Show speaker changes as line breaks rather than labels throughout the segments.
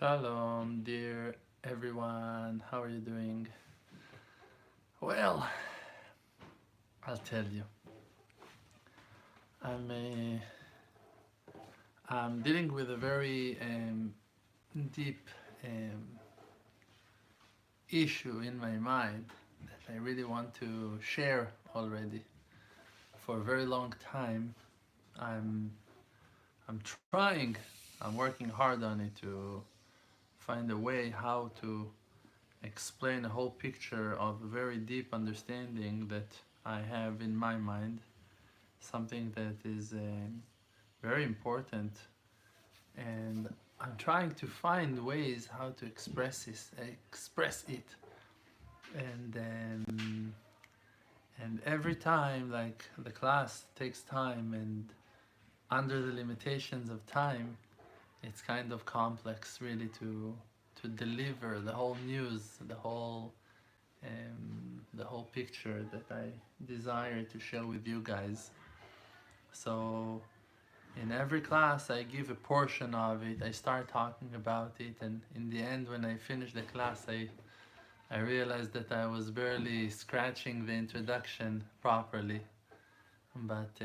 Shalom, dear everyone. How are you doing? Well, I'll tell you. I'm I'm dealing with a very deep issue in my mind that I really want to share already. For a very long time, I'm I'm trying. I'm working hard on it to find a way how to explain a whole picture of a very deep understanding that I have in my mind, something that is very important, and I'm trying to find ways how to express it, and every time, like, the class takes time, and under the limitations of time, it's kind of complex, really, to deliver the whole news, the whole picture that I desire to share with you guys. So in every class I give a portion of it, I start talking about it, and in the end, when I finish the class, I realized that I was barely scratching the introduction properly. But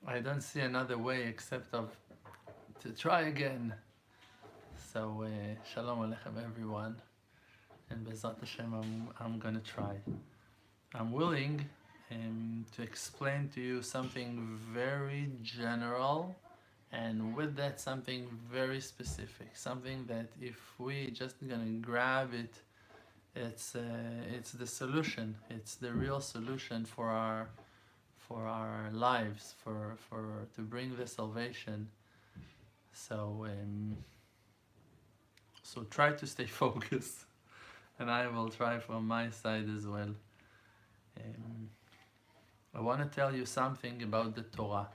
I don't see another way except of to try again. So shalom aleichem everyone, and Bezat Hashem, I'm gonna try. I'm willing to explain to you something very general, and with that, something very specific. Something that if we just gonna grab it, it's the solution. It's the real solution for our lives, for to bring the salvation. So so try to stay focused, and I will try from my side as well. Um, I want to tell you something about the Torah.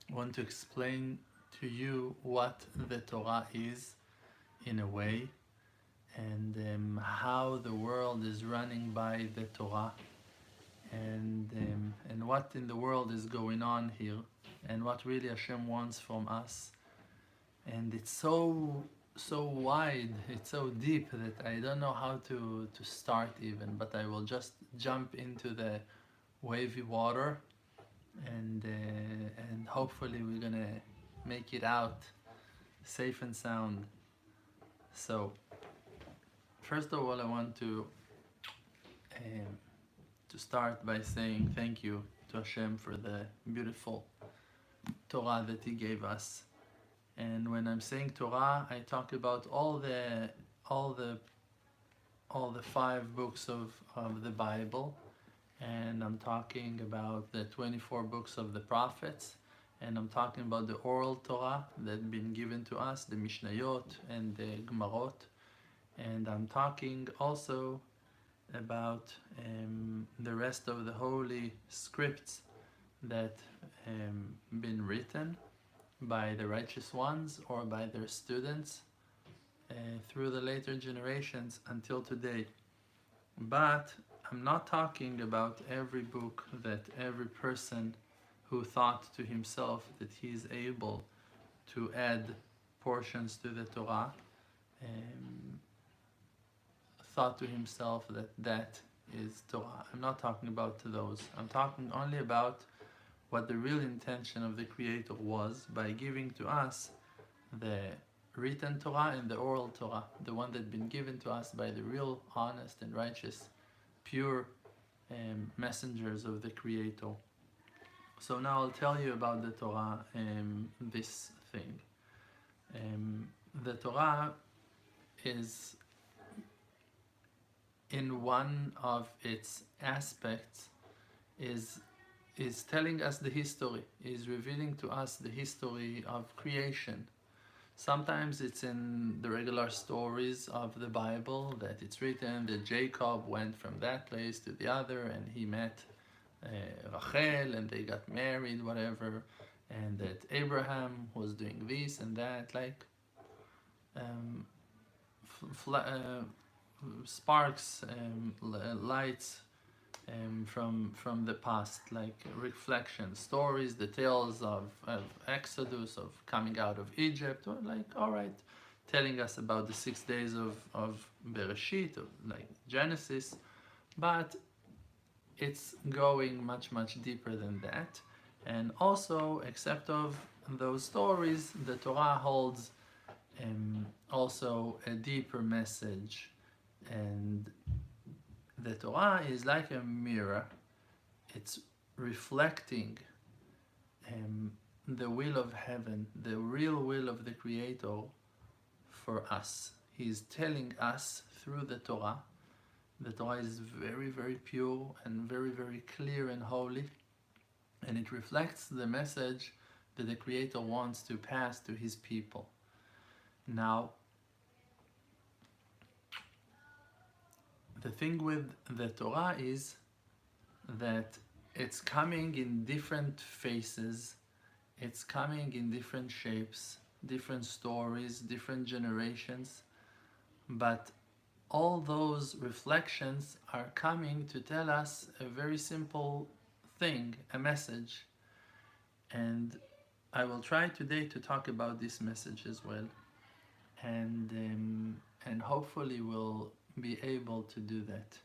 I want to explain to you what the Torah is, in a way, and how the world is running by the Torah, and what in the world is going on here, and what really Hashem wants from us. And it's so wide, it's so deep that I don't know how to start even, but I will just jump into the wavy water, and hopefully we're gonna make it out safe and sound. So first of all, I want to start by saying thank you to Hashem for the beautiful Torah that He gave us. And when I'm saying Torah, I talk about all the 5 books of the Bible, and I'm talking about the 24 books of the prophets, and I'm talking about the oral Torah that been given to us, the Mishnayot and the Gemarot, and I'm talking also about the rest of the holy scripts that been written by the righteous ones or by their students through the later generations until today. But I'm not talking about every book that every person who thought to himself that he is able to add portions to the Torah thought to himself that that is Torah. I'm not talking about those. I'm talking only about what the real intention of the Creator was by giving to us the written Torah and the oral Torah, the one that been given to us by the real, honest and righteous, pure messengers of the Creator. So now I'll tell you about the Torah, this thing. The Torah is, in one of its aspects, is telling us the history, is revealing to us the history of creation. Sometimes it's in the regular stories of the Bible that it's written that Jacob went from that place to the other, and he met Rachel, and they got married, whatever, and that Abraham was doing this and that, like sparks, lights from the past, like reflections, stories, the tales of Exodus, of coming out of Egypt, or like, all right, telling us about the 6 days of Bereshit, of like Genesis, but it's going much, much deeper than that. And also, except of those stories, the Torah holds also a deeper message. And the Torah is like a mirror. It's reflecting the will of heaven, the real will of the Creator for us. He's telling us through the Torah. The Torah is very, very pure and very, very clear and holy, and it reflects the message that the Creator wants to pass to His people. Now, the thing with the Torah is that it's coming in different faces, it's coming in different shapes, different stories, different generations, but all those reflections are coming to tell us a very simple thing, a message. And I will try today to talk about this message as well. And hopefully we'll be able to do that.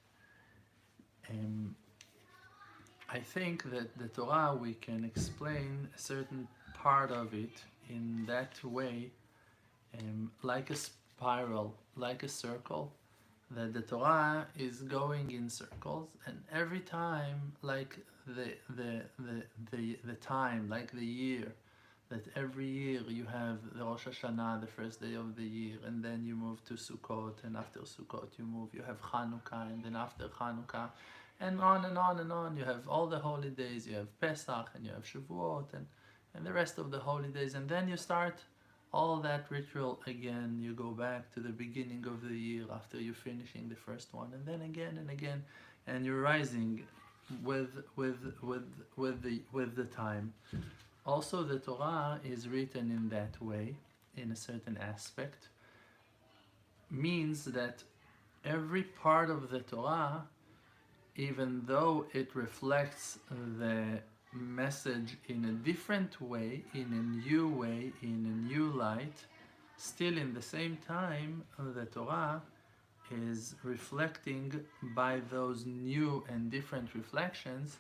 I think that the Torah, we can explain a certain part of it in that way, like a spiral, like a circle, that the Torah is going in circles, and every time, like the time, like the year, that every year you have the Rosh Hashanah, the first day of the year, and then you move to Sukkot, and after Sukkot you have Chanukah, and then after Chanukah, and on and on and on. You have all the holy days, you have Pesach, and you have Shavuot, and the rest of the holy days, and then you start all that ritual again. You go back to the beginning of the year after you're finishing the first one, and then again and again, and you're rising with the time. Also, the Torah is written in that way, in a certain aspect, means that every part of the Torah, even though it reflects the message in a different way, in a new way, in a new light, still in the same time, the Torah is reflecting by those new and different reflections.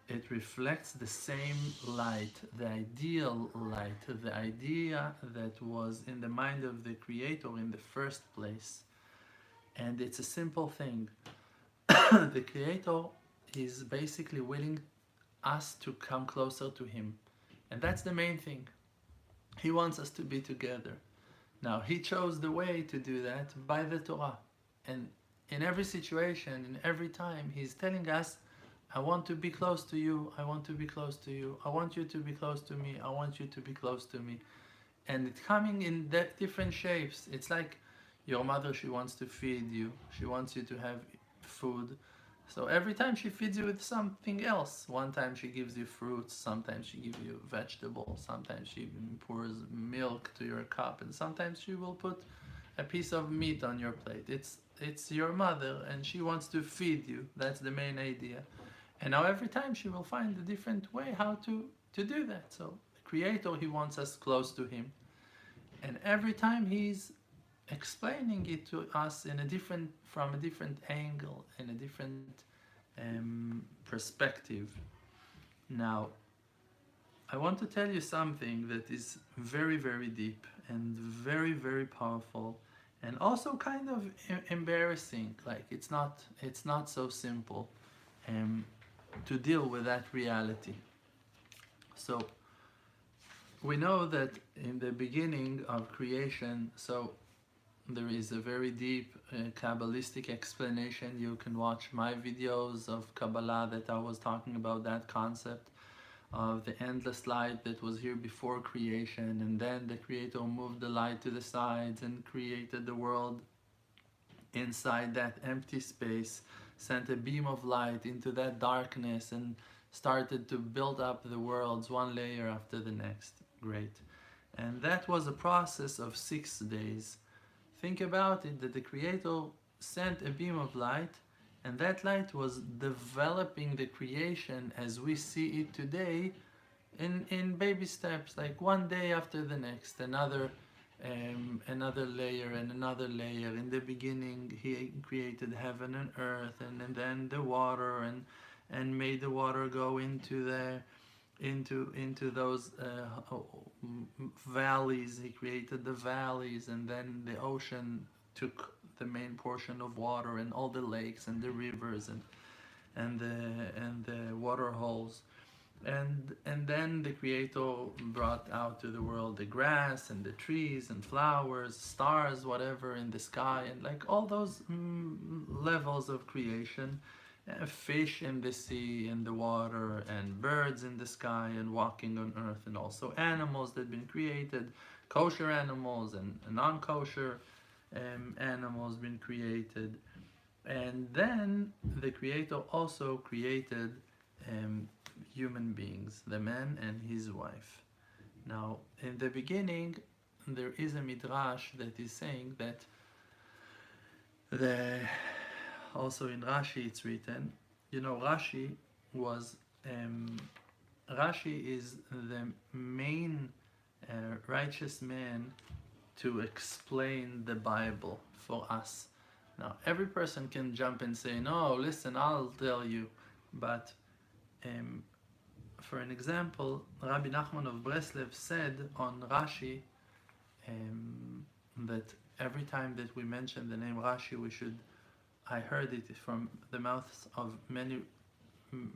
It reflects the same light, the ideal light, the idea that was in the mind of the Creator in the first place. And it's a simple thing. The Creator is basically willing us to come closer to Him. And that's the main thing. He wants us to be together. Now, He chose the way to do that by the Torah. And in every situation, in every time, He's telling us, I want to be close to you, I want to be close to you, I want you to be close to me, I want you to be close to me. And it's coming in different shapes. It's like your mother, she wants to feed you, she wants you to have food. So every time she feeds you with something else. One time she gives you fruits, sometimes she gives you vegetables, sometimes she pours milk to your cup, and sometimes she will put a piece of meat on your plate. It's your mother, and she wants to feed you. That's the main idea. And now every time she will find a different way how to do that. So the Creator, He wants us close to Him. And every time He's explaining it to us from a different angle, in a different perspective. Now, I want to tell you something that is very, very deep and very, very powerful, and also kind of embarrassing. Like it's not so simple to deal with that reality. So we know that in the beginning of creation, so there is a very deep Kabbalistic explanation. You can watch my videos of Kabbalah that I was talking about that concept of the endless light that was here before creation, and then the Creator moved the light to the sides and created the world inside that empty space, sent a beam of light into that darkness and started to build up the worlds one layer after the next. Great. And that was a process of 6 days. Think about it, that the Creator sent a beam of light, and that light was developing the creation as we see it today in baby steps, like one day after the next, another layer and another layer. In the beginning, he created heaven and earth, and then the water, and made the water go into those valleys. He created the valleys, and then the ocean took the main portion of water, and all the lakes and the rivers and the water holes. And then the Creator brought out to the world the grass and the trees and flowers, stars, whatever in the sky, and like all those levels of creation. Fish in the sea, in the water, and birds in the sky and walking on earth, and also animals that have been created, kosher animals and non-kosher animals been created. And then the Creator also created human beings, the man and his wife. Now, in the beginning, there is a midrash that is saying that also in Rashi it's written, Rashi is the main righteous man to explain the Bible for us. Now, every person can jump and say, no, listen, I'll tell you. But for an example, Rabbi Nachman of Breslev said on Rashi that every time that we mention the name Rashi, I heard it from the mouths of many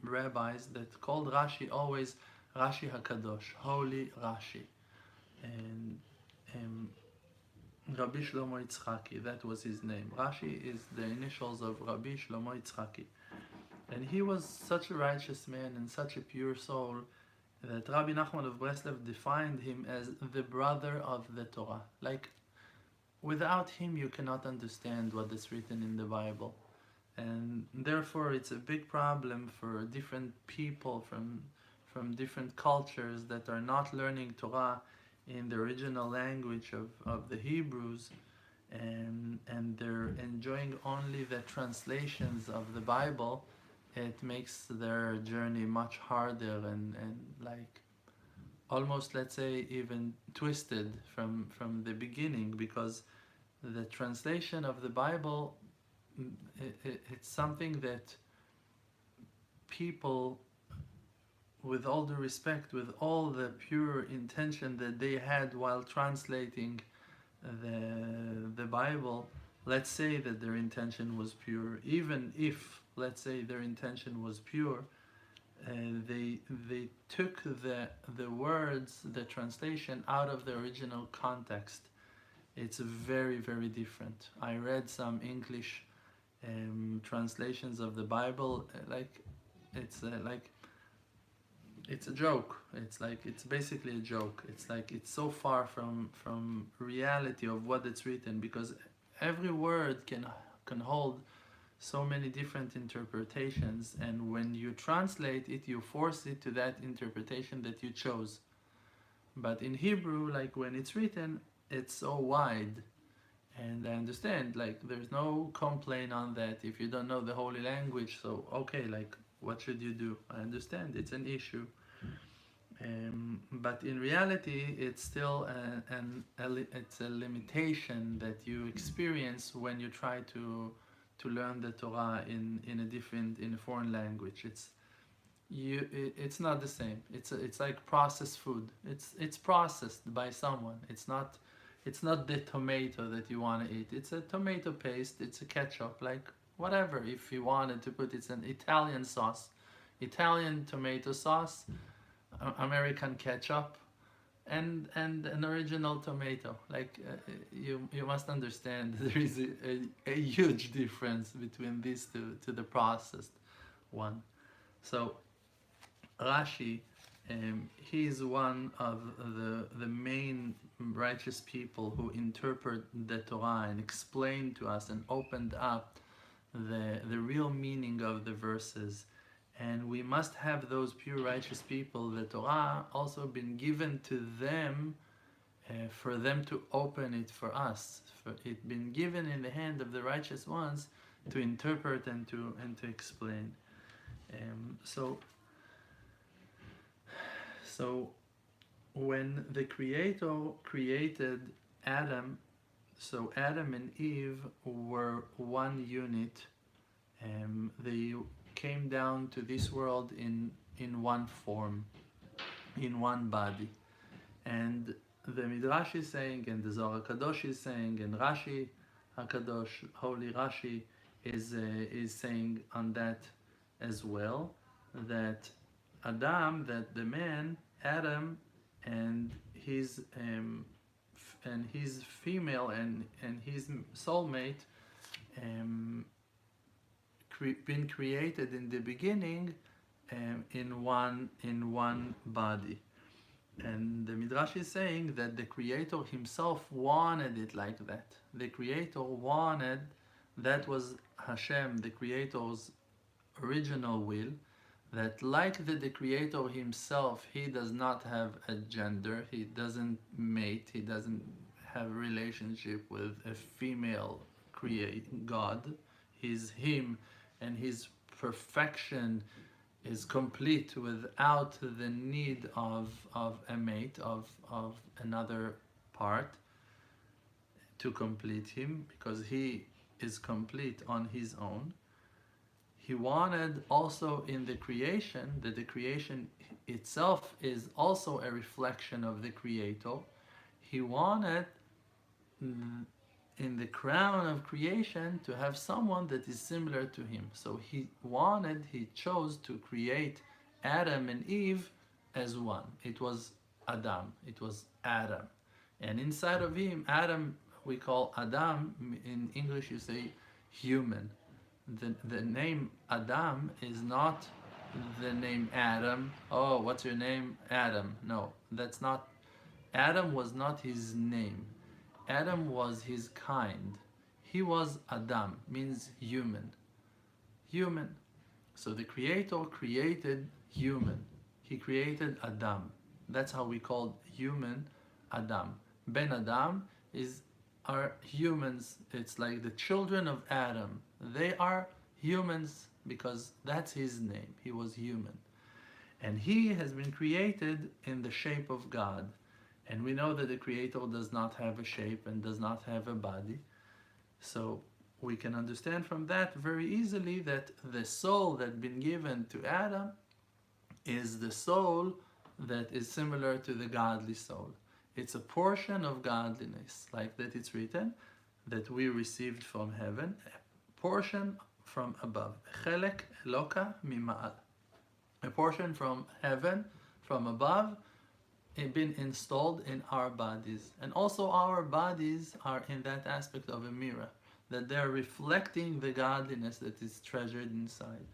rabbis that called Rashi always Rashi HaKadosh, Holy Rashi. And Rabbi Shlomo Yitzchaki, that was his name. Rashi is the initials of Rabbi Shlomo Yitzchaki. And he was such a righteous man and such a pure soul that Rabbi Nachman of Breslev defined him as the brother of the Torah. Like, without him you cannot understand what is written in the Bible. And therefore it's a big problem for different people from different cultures that are not learning Torah in the original language of the Hebrews, and they're enjoying only the translations of the Bible. It makes their journey much harder and like almost, let's say, even twisted from the beginning, because the translation of the Bible, it's something that people, with all due respect, with all the pure intention that they had while translating the Bible, let's say that their intention was pure, even if, let's say, their intention was pure, they took the words, the translation, out of the original context. It's very, very different. I read some English translations of the Bible, it's a joke. It's basically a joke. It's so far from reality of what it's written, because every word can hold so many different interpretations, and when you translate it, you force it to that interpretation that you chose. But in Hebrew, like when it's written, it's so wide, and I understand, like, there's no complaint on that if you don't know the holy language. So okay, like, what should you do? I understand it's an issue, but in reality it's still it's a limitation that you experience when you try to learn the Torah in a foreign language. It's not the same. It's like processed food. It's processed by someone. It's not the tomato that you want to eat. It's a tomato paste. It's a ketchup, like whatever. If you wanted to put, it's an Italian sauce, Italian tomato sauce, American ketchup, and an original tomato. Like you must understand there is a huge difference between these two, to the processed one. So Rashi, he is one of the main righteous people who interpret the Torah and explained to us and opened up the real meaning of the verses. And we must have those pure righteous people. The Torah also been given to them for them to open it for us. For it been given in the hand of the righteous ones interpret and to explain. So when the Creator created Adam, so Adam and Eve were one unit. They came down to this world in one form, in one body. And the Midrash is saying, and the Zohar HaKadosh is saying, and Rashi HaKadosh, Holy Rashi, is saying on that as well, that Adam, that the man, Adam, and his female and his soulmate been created in the beginning in one body. And the Midrash is saying that the Creator himself wanted it like that. The Creator wanted, that was Hashem, the Creator's original will, that like the Creator himself, he does not have a gender, he doesn't mate, he doesn't have a relationship with a female God. He's him, and his perfection is complete without the need of a mate, of another part to complete him, because he is complete on his own. He wanted also in the creation, that the creation itself is also a reflection of the Creator. He wanted in the crown of creation to have someone that is similar to him. So he chose to create Adam and Eve as one. It was Adam, it was Adam. And inside of him, Adam, we call Adam, in English you say human. The name Adam is not the name Adam. Oh, what's your name? Adam. No, that's not. Adam was not his name. Adam was his kind. He was Adam, means human. Human. So the Creator created human. He created Adam. That's how we call human Adam. Ben Adam are humans. It's like the children of Adam. They are humans because that's his name. He was human. And he has been created in the shape of God. And we know that the Creator does not have a shape and does not have a body. So we can understand from that very easily that the soul that's been given to Adam is the soul that is similar to the godly soul. It's a portion of godliness, like that it's written, that we received from heaven, a portion from above. Chelek Eloka mima'al. A portion from heaven, from above, been installed in our bodies. And also our bodies are in that aspect of a mirror, that they're reflecting the godliness that is treasured inside.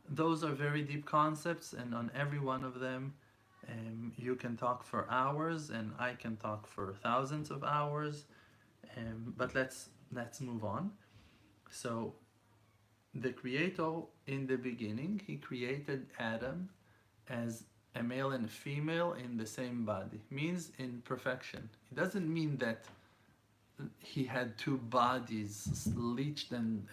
Those are very deep concepts, and on every one of them you can talk for hours, and I can talk for thousands of hours, but let's move on. So the Creator in the beginning, he created Adam as a male and a female in the same body. Means in perfection. It doesn't mean that he had two bodies leached and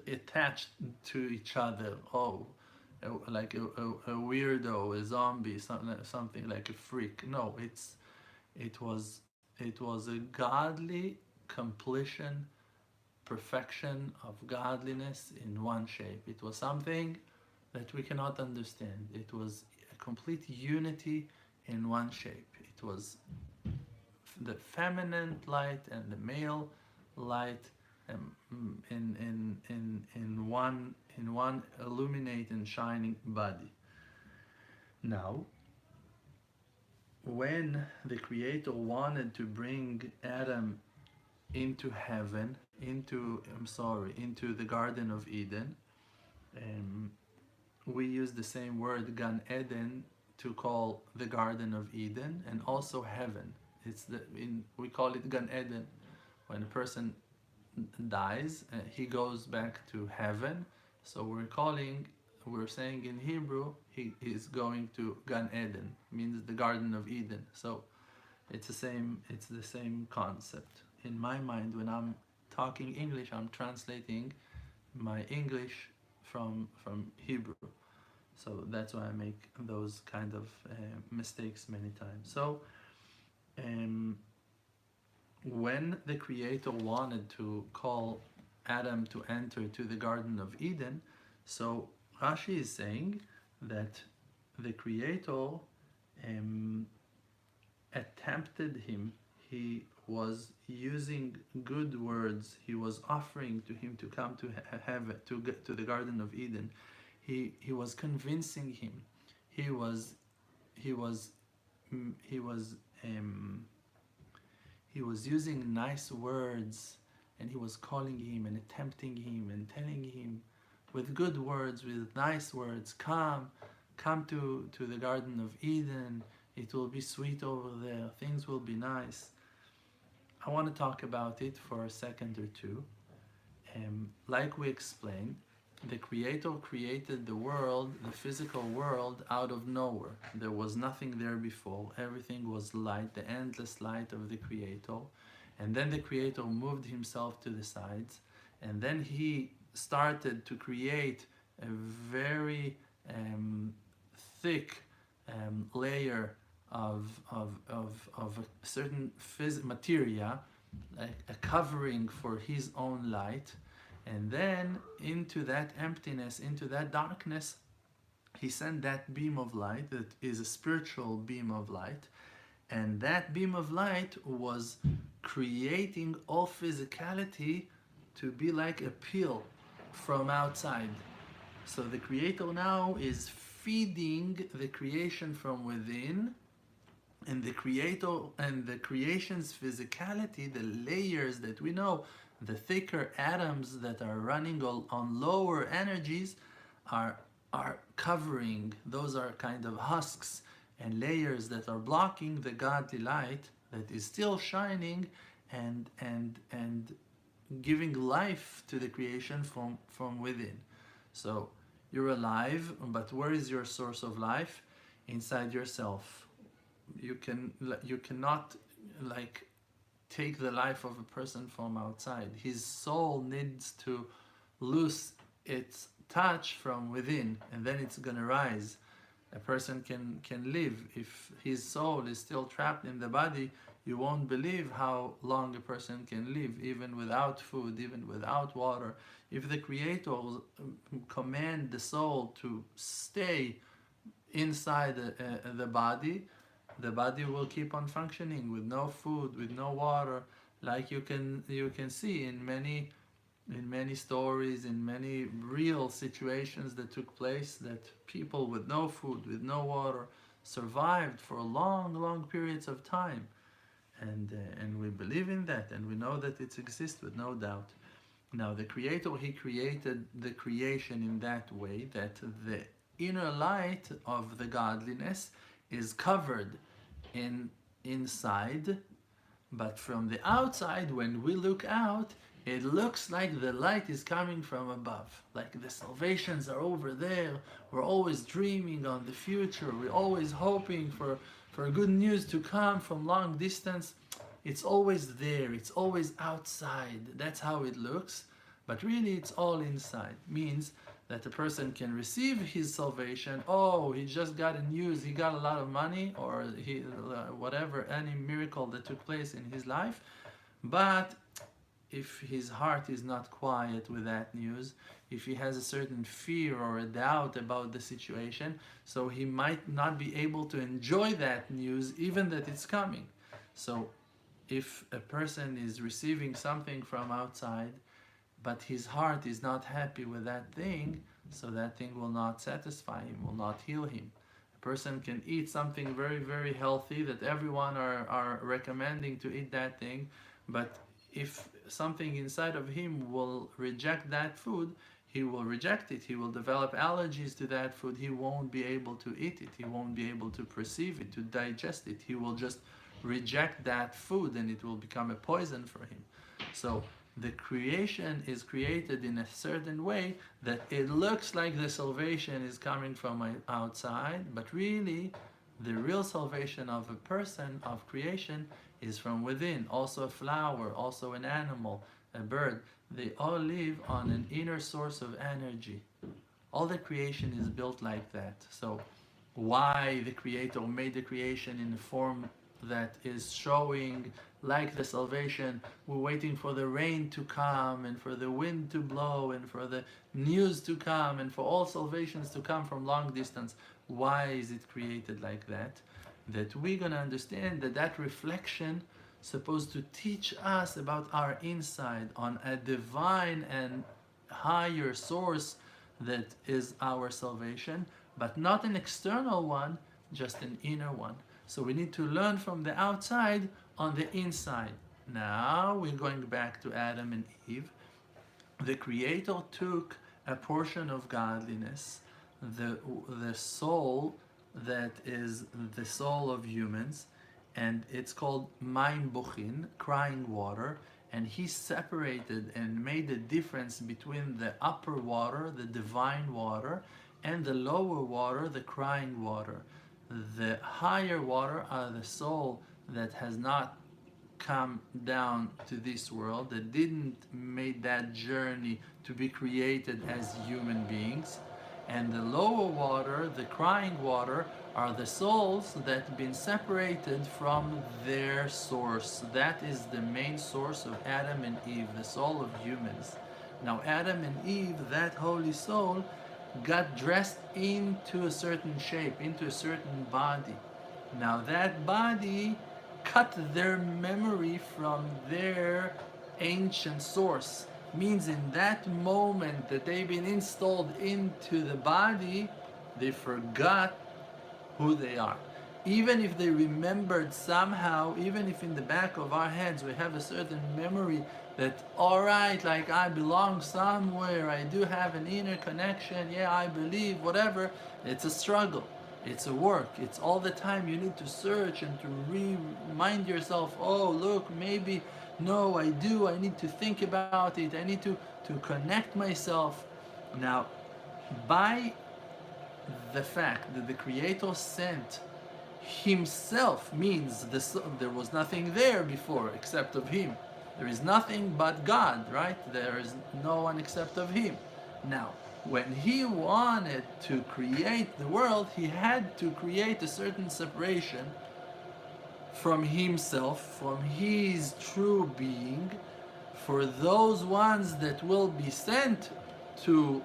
attached to each other. Oh, like a weirdo, a zombie, something like a freak. No, it was a godly completion, perfection of godliness in one shape. It was something that we cannot understand. It was a complete unity in one shape. It was the feminine light and the male light in one illuminate and shining body. Now, when the Creator wanted to bring Adam into heaven, into the Garden of Eden, we use the same word Gan Eden to call the Garden of Eden, and also heaven. We call it Gan Eden. When a person dies, he goes back to heaven. So we're saying in Hebrew, he is going to Gan Eden, means the Garden of Eden. So it's the same concept. In my mind, when I'm talking English, I'm translating my English from Hebrew. So that's why I make those kind of mistakes many times. So um, when the Creator wanted to call Adam to enter to the Garden of Eden, so Rashi is saying that the Creator um, attempted him. He was using good words. He was offering to him to come to have to get to the Garden of Eden. He was convincing him. He was he was he was um, he was using nice words, and he was calling him and tempting him and telling him with good words, with nice words, come to the Garden of Eden. It will be sweet over there. Things will be nice. I want to talk about it for a second or two. Like we explained, the Creator created the world, the physical world, out of nowhere. There was nothing there before. Everything was light, the endless light of the Creator. And then the Creator moved himself to the sides, and then he started to create a very thick layer of a certain materia, like a covering for his own light. And then into that emptiness, into that darkness, he sent that beam of light that is a spiritual beam of light. And that beam of light was creating all physicality to be like a pill from outside. So the Creator now is feeding the creation from within, and the Creator and the creation's physicality, the layers that we know, the thicker atoms that are running on lower energies, are covering. Those are kind of husks and layers that are blocking the godly light that is still shining and giving life to the creation from within. So you're alive, but where is your source of life? Inside yourself. You cannot like take the life of a person from outside. His soul needs to lose its touch from within, and then it's gonna rise. A person can live. If his soul is still trapped in the body, you won't believe how long a person can live, even without food, even without water. If the Creator command the soul to stay inside the body will keep on functioning with no food, with no water, like you can see in many stories, in many real situations that took place, that people with no food, with no water, survived for long periods of time. And we believe in that, and we know that it exists with no doubt. Now the Creator, he created the creation in that way that the inner light of the godliness is covered inside, but from the outside, when we look out, it looks like the light is coming from above, like the salvations are over there. We're always dreaming on the future. We're always hoping for good news to come from long distance. It's always there. It's always outside. That's how it looks. But really, it's all inside. Means that a person can receive his salvation. Oh, he just got a news. He got a lot of money, or he whatever, any miracle that took place in his life. But if his heart is not quiet with that news, if he has a certain fear or a doubt about the situation, so he might not be able to enjoy that news, even that it's coming. So if a person is receiving something from outside, but his heart is not happy with that thing, so that thing will not satisfy him, will not heal him. A person can eat something very healthy that everyone are recommending to eat that thing, but if something inside of him will reject that food, he will reject it. He will develop allergies to that food. He won't be able to eat it. He won't be able to perceive it, to digest it. He will just reject that food, and it will become a poison for him. So the creation is created in a certain way that it looks like the salvation is coming from outside, but really the real salvation of a person, of creation, is from within. Also a flower, also an animal, a bird, they all live on an inner source of energy. All the creation is built like that. So why the Creator made the creation in a form that is showing like the salvation, we're waiting for the rain to come and for the wind to blow and for the news to come and for all salvations to come from long distance. Why is it created like that? That we're going to understand that that reflection supposed to teach us about our inside on a divine and higher source that is our salvation, but not an external one, just an inner one. So we need to learn from the outside on the inside. Now we're going back to Adam and Eve. The Creator took a portion of godliness, the soul that is the soul of humans, and it's called Mayim Bochin, crying water, and he separated and made a difference between the upper water, the divine water, and the lower water, the crying water. The higher water are the soul that has not come down to this world, that didn't make that journey to be created as human beings. And the lower water, the crying water, are the souls that have been separated from their source. That is the main source of Adam and Eve, the soul of humans. Now Adam and Eve, that holy soul, got dressed into a certain shape, into a certain body. Now that body cut their memory from their ancient source. Means in that moment that they've been installed into the body, they forgot who they are. Even if they remembered somehow, even if in the back of our heads we have a certain memory that, all right, like I belong somewhere, I do have an inner connection, yeah, I believe, whatever, it's a struggle. It's a work. It's all the time you need to search and to remind yourself, oh, look, maybe, no, I do, I need to think about it, I need to connect myself. Now, by the fact that the Creator sent Himself, means there was nothing there before except of Him. There is nothing but God, right? There is no one except of Him. Now, when He wanted to create the world, He had to create a certain separation from Himself, from His true being, for those ones that will be sent to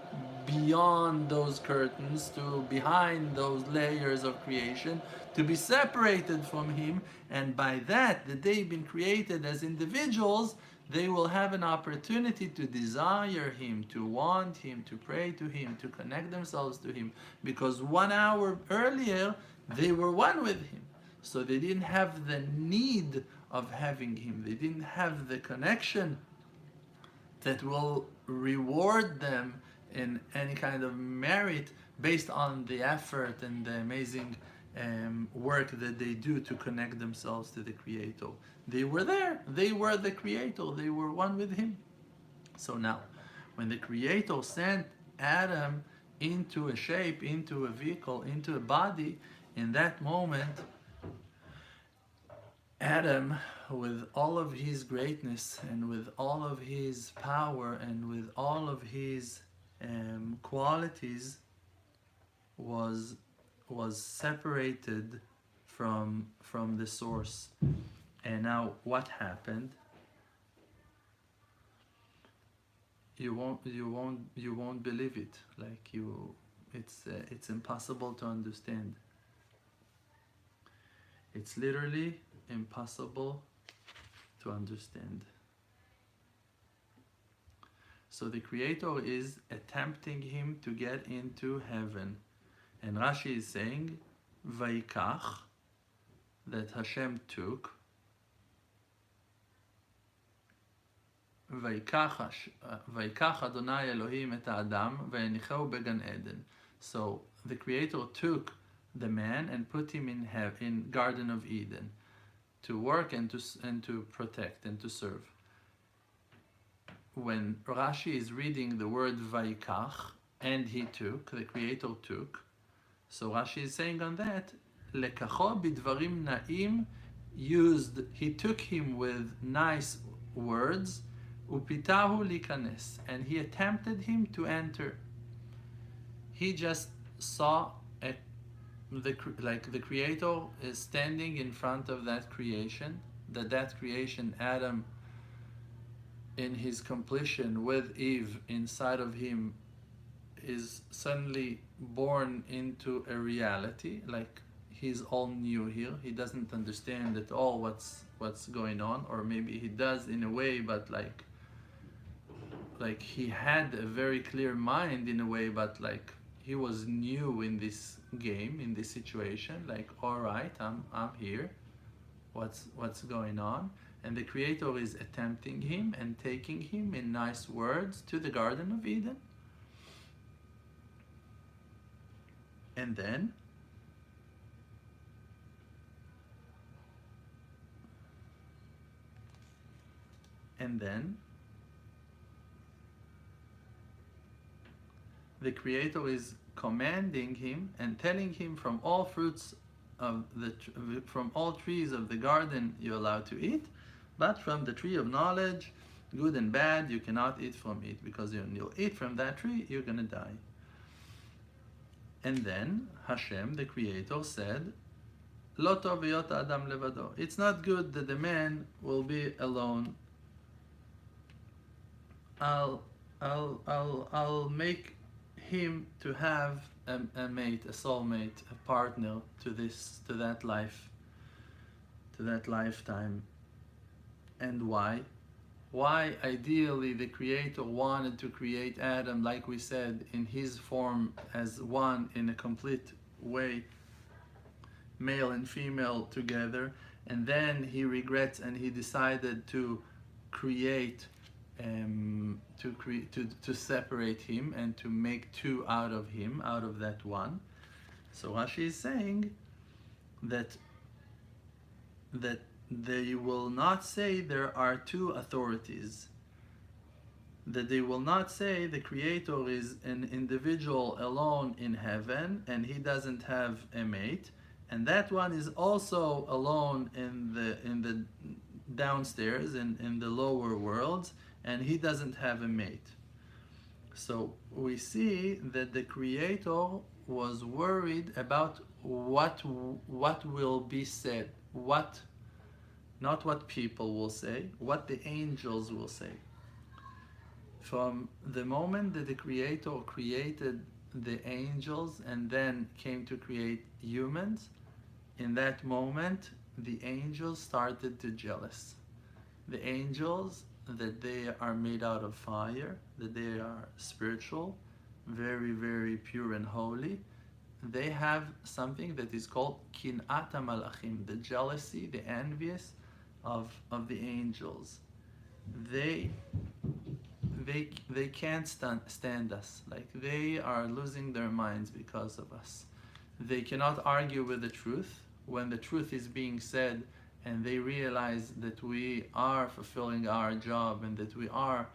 beyond those curtains, to behind those layers of creation, to be separated from Him, and by that they've been created as individuals, they will have an opportunity to desire Him, to want Him, to pray to Him, to connect themselves to Him, because 1 hour earlier they were one with Him. So they didn't have the need of having Him. They didn't have the connection that will reward them in any kind of merit based on the effort and the amazing work that they do to connect themselves to the Creator. They were there. They were the Creator. They were one with Him. So now, when the Creator sent Adam into a shape, into a vehicle, into a body, in that moment, Adam, with all of his greatness and with all of his power and with all of his qualities, was separated from the source. And now, what happened? You won't believe it. Like it's impossible to understand. It's literally impossible to understand. So the Creator is attempting him to get into heaven. And Rashi is saying, Vaikach, that Hashem took. Vaikach Adonai Elohim et Adam, ve'enicheu began Eden. So the Creator took the man and put him in Garden of Eden to work and to protect and to serve. When Rashi is reading the word Vaikach, and he took, the Creator took, so Rashi is saying on that, Lekacho bidvarim na'im, he took him with nice words, Upitahu likanes, and he attempted him to enter. He just saw the Creator is standing in front of that creation, that creation, Adam, in his completion with Eve inside of him, is suddenly born into a reality. Like he's all new here. He doesn't understand at all what's going on, or maybe he does in a way, but like he had a very clear mind in a way, but like he was new in this game, in this situation. Like, all right, I'm here. What's going on? And the Creator is attempting him and taking him in nice words to the Garden of Eden. And then the Creator is commanding him and telling him, from all fruits of from all trees of the garden you're allowed to eat, but from the tree of knowledge, good and bad, you cannot eat from it, because when you eat from that tree, you're gonna die. And then Hashem, the Creator, said, Lo tov hiyot adam levado. It's not good that the man will be alone. I'll make him to have a mate, a soulmate, a partner to that life, to that lifetime. And why? Why ideally the Creator wanted to create Adam, like we said, in his form as one in a complete way, male and female together, and then he regrets and he decided to create to separate him and to make two out of him, out of that one. So Rashi is saying that they will not say there are two authorities, that they will not say the Creator is an individual alone in heaven and he doesn't have a mate, and that one is also alone in the downstairs, in the lower worlds, and he doesn't have a mate. So we see that the Creator was worried about what will be said, not what people will say, what the angels will say. From the moment that the Creator created the angels and then came to create humans, in that moment the angels started to jealous. The angels, that they are made out of fire, that they are spiritual, very, very pure and holy, they have something that is called kin'at malachim, the jealousy, the envious of the angels. They can't stand us. Like, they are losing their minds because of us. They cannot argue with the truth when the truth is being said, and they realize that we are fulfilling our job and that we are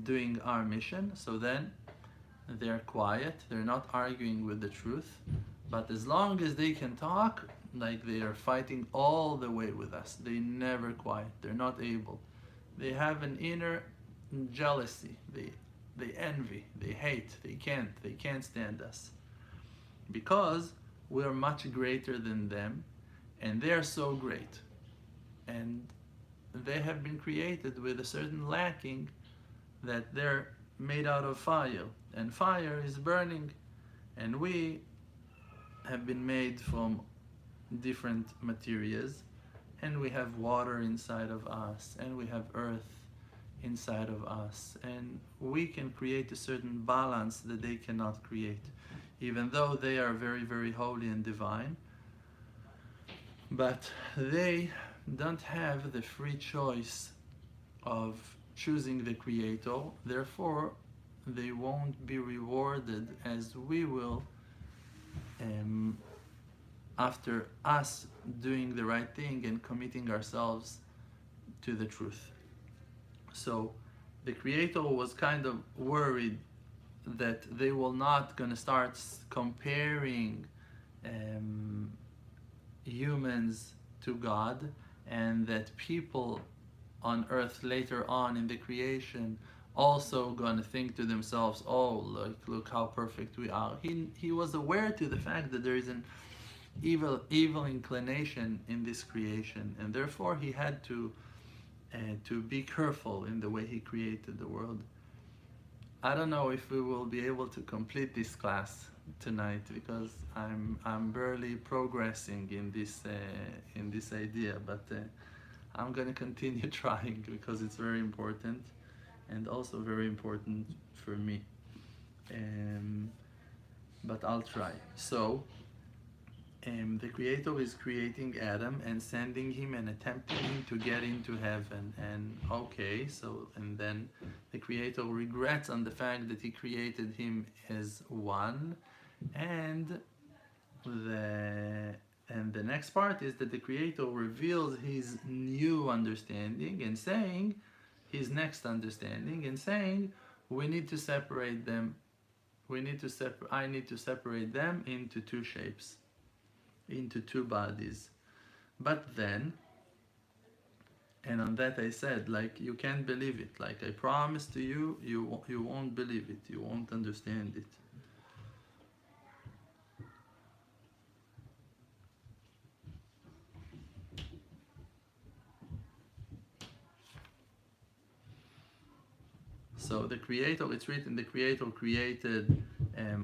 doing our mission. So then they're quiet, they're not arguing with the truth, but as long as they can talk, like, they are fighting all the way with us. They never quiet, they're not able. They have an inner jealousy, they envy, they hate, they can't stand us, because we're much greater than them and they're so great, and they have been created with a certain lacking, that they're made out of fire, and fire is burning, and we have been made from different materials, and we have water inside of us, and we have earth inside of us, and we can create a certain balance that they cannot create, even though they are very, very holy and divine. But they don't have the free choice of choosing the Creator, therefore they won't be rewarded as we will after us doing the right thing and committing ourselves to the truth. So the Creator was kind of worried that they will not gonna start comparing humans to God, and that people on earth later on in the creation also gonna think to themselves, oh, look how perfect we are. He was aware to the fact that there is an evil inclination in this creation, and therefore he had to be careful in the way he created the world. I don't know if we will be able to complete this class tonight, because I'm barely progressing in this idea, but I'm gonna continue trying, because it's very important, and also very important for me. But I'll try. So the Creator is creating Adam and sending him and attempting him to get into heaven. And okay, so and then the Creator regrets on the fact that he created him as one, and the next part is that the Creator reveals his new understanding and saying, his next understanding, and saying, we need to separate them. I need to separate them into two shapes, into two bodies. But then, and on that I said, like, you can't believe it. Like I promised to you, you won't believe it. You won't understand it. So the Creator, it's written, the Creator created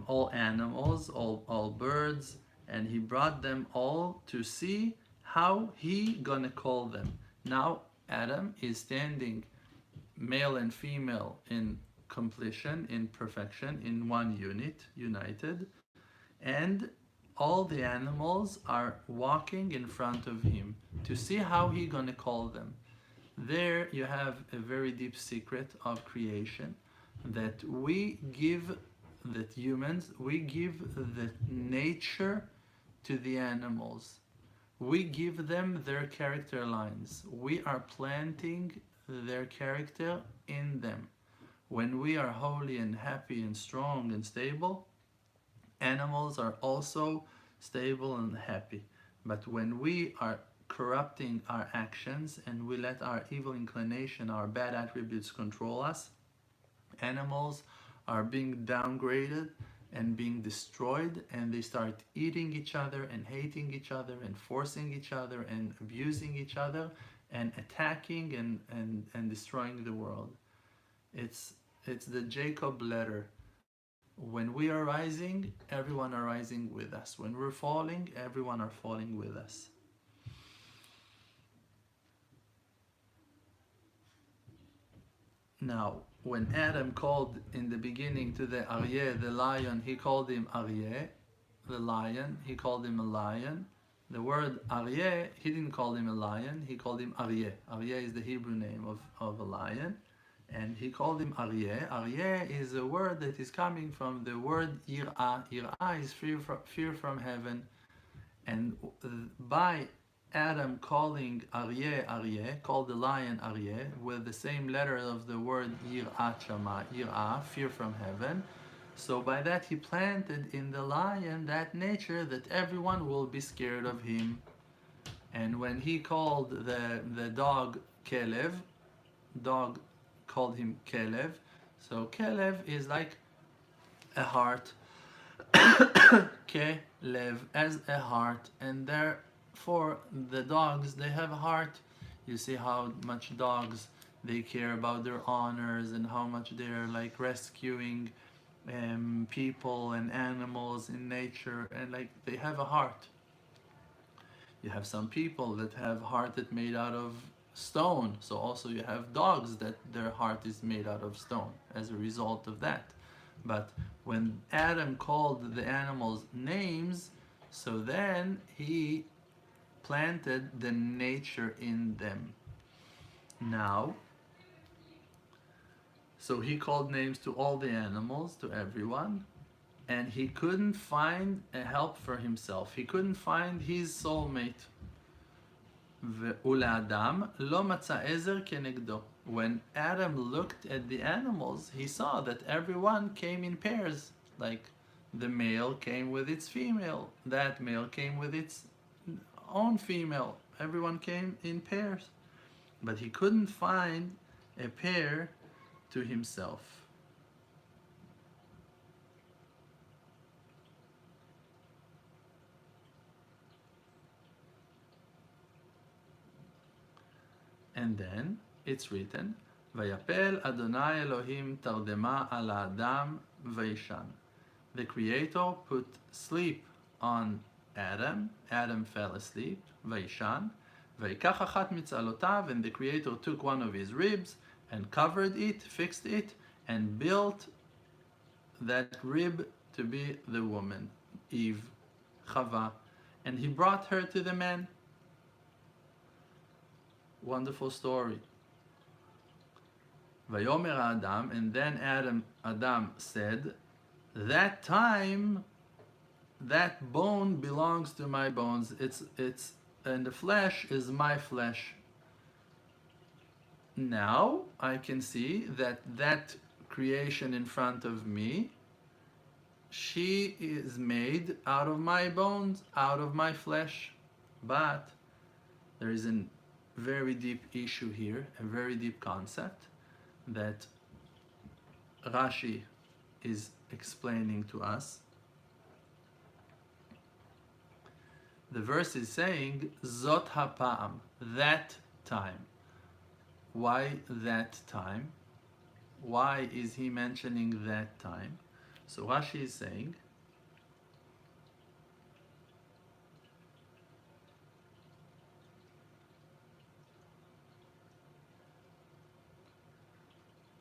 all animals, all birds, and he brought them all to see how he gonna call them. Now Adam is standing, male and female, in completion, in perfection, in one unit, united, and all the animals are walking in front of him to see how he gonna call them. There you have a very deep secret of creation, that humans, we give the nature to the animals. We give them their character lines. We are planting their character in them. When we are holy and happy and strong and stable, animals are also stable and happy. But when we are corrupting our actions and we let our evil inclination, our bad attributes control us, animals are being downgraded and being destroyed, and they start eating each other and hating each other and forcing each other and abusing each other and attacking and destroying the world. It's the Jacob letter. When we are rising, everyone are rising with us. When we're falling, everyone are falling with us. Now, when Adam called in the beginning to the Aryeh, the lion, he called him Aryeh, the lion, he called him a lion. The word Aryeh, he didn't call him a lion, he called him Aryeh. Aryeh is the Hebrew name of a lion, and he called him Aryeh. Aryeh is a word that is coming from the word Yir'ah. Yir'ah is fear from heaven, and by Adam calling Aryeh Aryeh, called the lion Aryeh, with the same letter of the word Yir'at Shama, Yir'ah, fear from heaven. So by that he planted in the lion that nature that everyone will be scared of him. And when he called the dog Kelev, dog called him Kelev. So Kelev is like a heart. Kelev, as a heart, and therefore the dogs, they have a heart. You see how much dogs, they care about their honors and how much they're like rescuing people and animals in nature, and like they have a heart. You have some people that have heart that made out of stone, so also you have dogs that their heart is made out of stone as a result of that. But when Adam called the animals names, so then he planted the nature in them. Now, so he called names to all the animals, to everyone, and he couldn't find a help for himself. He couldn't find his soulmate. ולאדם לא מצא עזר כנגדו. When Adam looked at the animals, he saw that everyone came in pairs. Like the male came with its female, that male came with its own female. Everyone came in pairs. but he couldn't find a pair to himself. And then it's written, Vayapel Adonai Elohim tardema al Adam vayishan. The Creator put sleep on Adam. Adam fell asleep. Vayishan. Vayikach achat mitzalotav. And the Creator took one of his ribs and covered it, fixed it, and built that rib to be the woman, Eve, Chava. And he brought her to the man. Wonderful story. Vayomer Adam, and then Adam said, that time, that bone belongs to my bones. It's and the flesh is my flesh. Now I can see that creation in front of me, she is made out of my bones, out of my flesh. But there is a very deep issue here, a very deep concept that Rashi is explaining to us. The verse is saying, Zot hapa'am, that time. Why that time? Why is he mentioning that time? So Rashi is saying,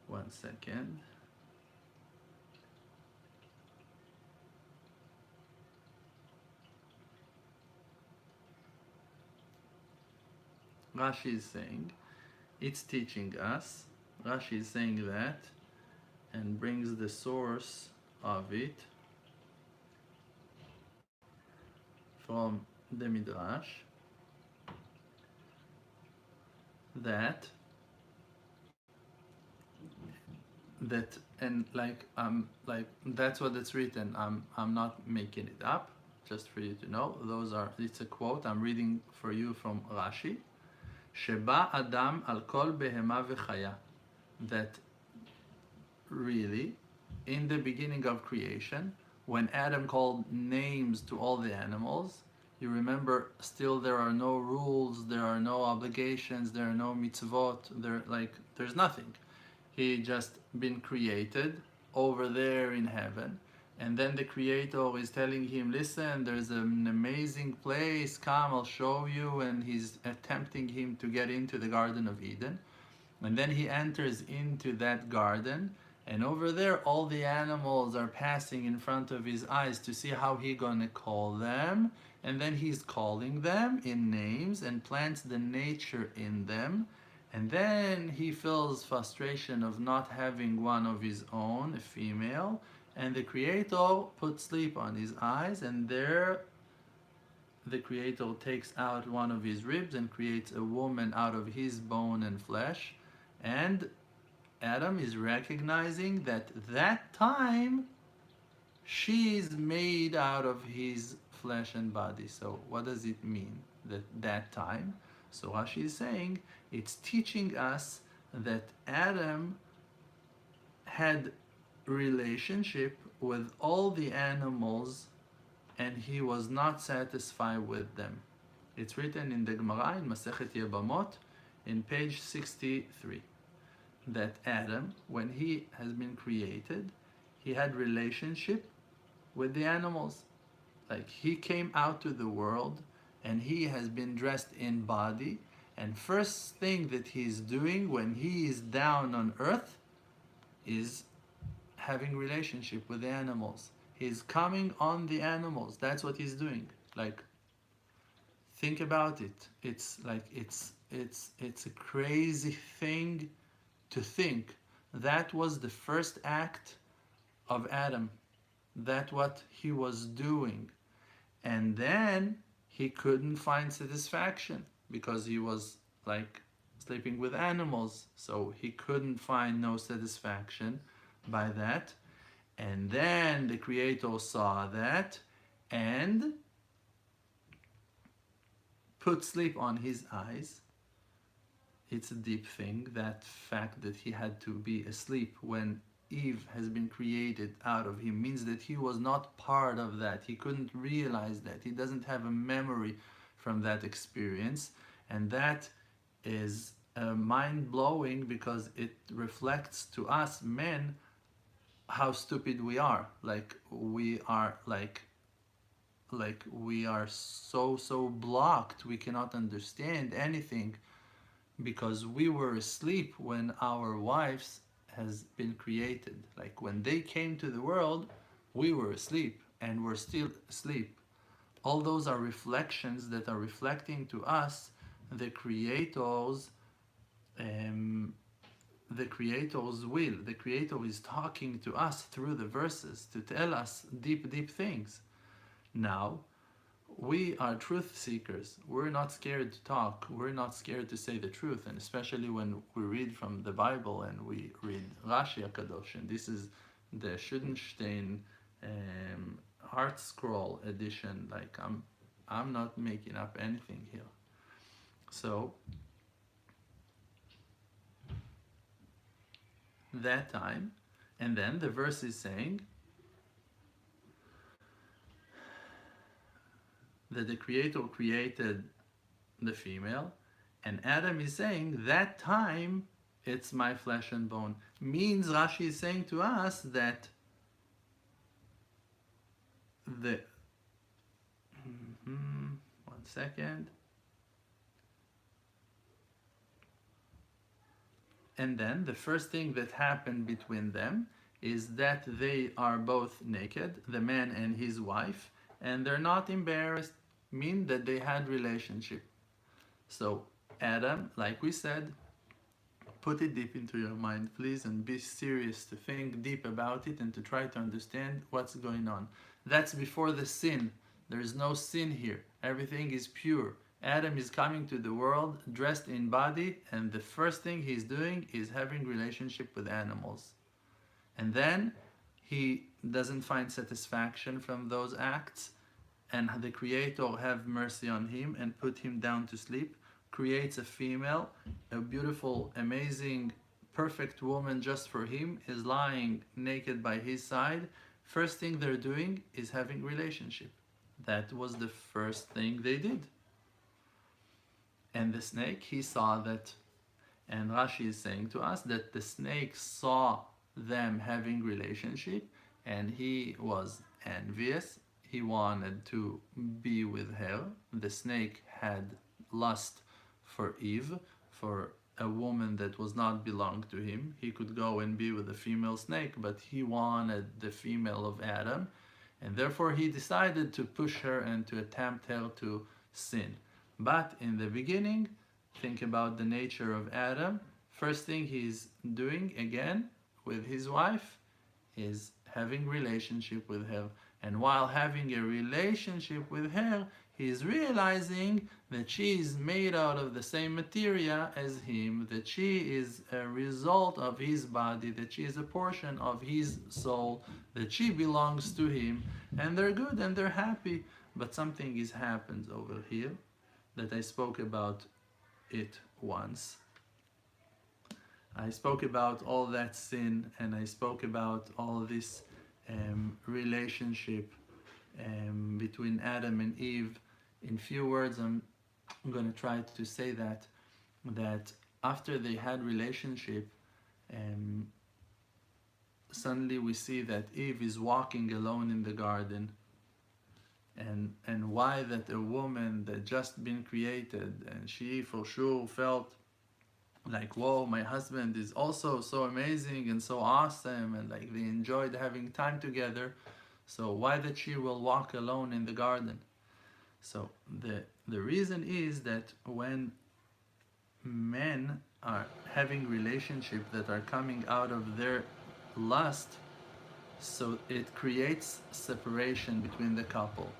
one second. Rashi is saying, it's teaching us. Rashi is saying that and brings the source of it from the Midrash, that and like that's what it's written. I'm not making it up, just for you to know. It's a quote I'm reading for you from Rashi. Sheba Adam al kol behema v'chaya. That really, in the beginning of creation, when Adam called names to all the animals, you remember, still there are no rules, there are no obligations, there are no mitzvot, there's nothing. He just been created over there in heaven, and then the Creator is telling him, listen, there's an amazing place, come, I'll show you, and he's tempting him to get into the Garden of Eden. And then he enters into that garden, and over there all the animals are passing in front of his eyes to see how he's gonna call them, and then he's calling them in names and plants the nature in them. And then he feels frustration of not having one of his own, a female, and the Creator puts sleep on his eyes, and there the Creator takes out one of his ribs and creates a woman out of his bone and flesh. And Adam is recognizing that time she is made out of his flesh and body. So what does it mean, that time? So Rashi is saying, it's teaching us that Adam had relationship with all the animals and he was not satisfied with them. It's written in the Gemara in Masechet Yebamot in page 63 that Adam, when he has been created, he had relationship with the animals. Like, he came out to the world and he has been dressed in body, and first thing that he's doing when he is down on earth is having relationship with the animals. He's coming on the animals. That's what he's doing. Like, think about it. It's like it's a crazy thing to think. That was the first act of Adam. That's what he was doing. And then he couldn't find satisfaction because he was like sleeping with animals. So he couldn't find no satisfaction by that. And then the Creator saw that and put sleep on his eyes. it's a deep thing, that fact that he had to be asleep when Eve has been created out of him means that he was not part of that. He couldn't realize that. He doesn't have a memory from that experience. And that is mind-blowing, because it reflects to us men how stupid we are. Like we are we are so blocked, we cannot understand anything, because we were asleep when our wives has been created. Like when they came to the world, we were asleep and we're still asleep. All those are reflections that are reflecting to us the Creator's will. The Creator is talking to us through the verses to tell us deep things. Now, we are truth seekers. We're not scared to talk. We're not scared to say the truth. And especially when we read from the Bible and we read Rashi HaKadosh, and this is the Schudenstein Art Scroll edition. Like I'm not making up anything here. So that time, and then the verse is saying that the Creator created the female, and Adam is saying that time it's my flesh and bone. Means Rashi is saying to us that the one second. And then the first thing that happened between them is that they are both naked, the man and his wife, and they're not embarrassed, mean that they had relationship. So Adam, like we said, put it deep into your mind, please, and be serious to think deep about it and to try to understand what's going on. That's before the sin. There is no sin here. Everything is pure. Adam is coming to the world dressed in body, and the first thing he's doing is having relationship with animals. And then he doesn't find satisfaction from those acts, and the Creator have mercy on him and put him down to sleep, creates a female, a beautiful, amazing, perfect woman just for him, is lying naked by his side. First thing they're doing is having relationship. That was the first thing they did. And the snake, he saw that, and Rashi is saying to us that the snake saw them having relationship, and he was envious. He wanted to be with her. The snake had lust for Eve, for a woman that was not belong to him. He could go and be with a female snake, but he wanted the female of Adam, and therefore he decided to push her and to tempt her to sin. But in the beginning, think about the nature of Adam. First thing he's doing again with his wife is having relationship with her. And while having a relationship with her, he's realizing that she is made out of the same material as him, that she is a result of his body, that she is a portion of his soul, that she belongs to him, and they're good and they're happy. But something happens over here that I spoke about it once. I spoke about all that sin, and I spoke about all this relationship between Adam and Eve. In few words, I'm going to try to say that after they had relationship, suddenly we see that Eve is walking alone in the garden. And why that a woman that just been created, and she for sure felt like, whoa, my husband is also so amazing and so awesome, and like they enjoyed having time together, so why that she will walk alone in the garden? So the reason is that when men are having relationships that are coming out of their lust, so it creates separation between the couple.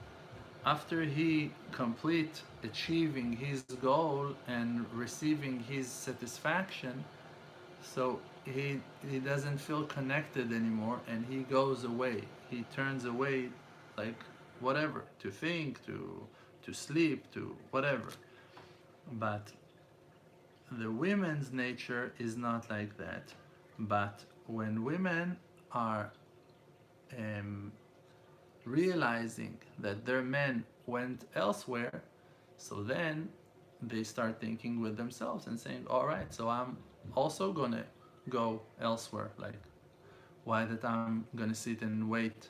After he complete achieving his goal and receiving his satisfaction, so he doesn't feel connected anymore, and he goes away. He turns away, like whatever, to think, to sleep, to whatever. But the women's nature is not like that. But when women are realizing that their men went elsewhere, so then they start thinking with themselves and saying, all right, so I'm also gonna go elsewhere. Like, why that I'm gonna sit and wait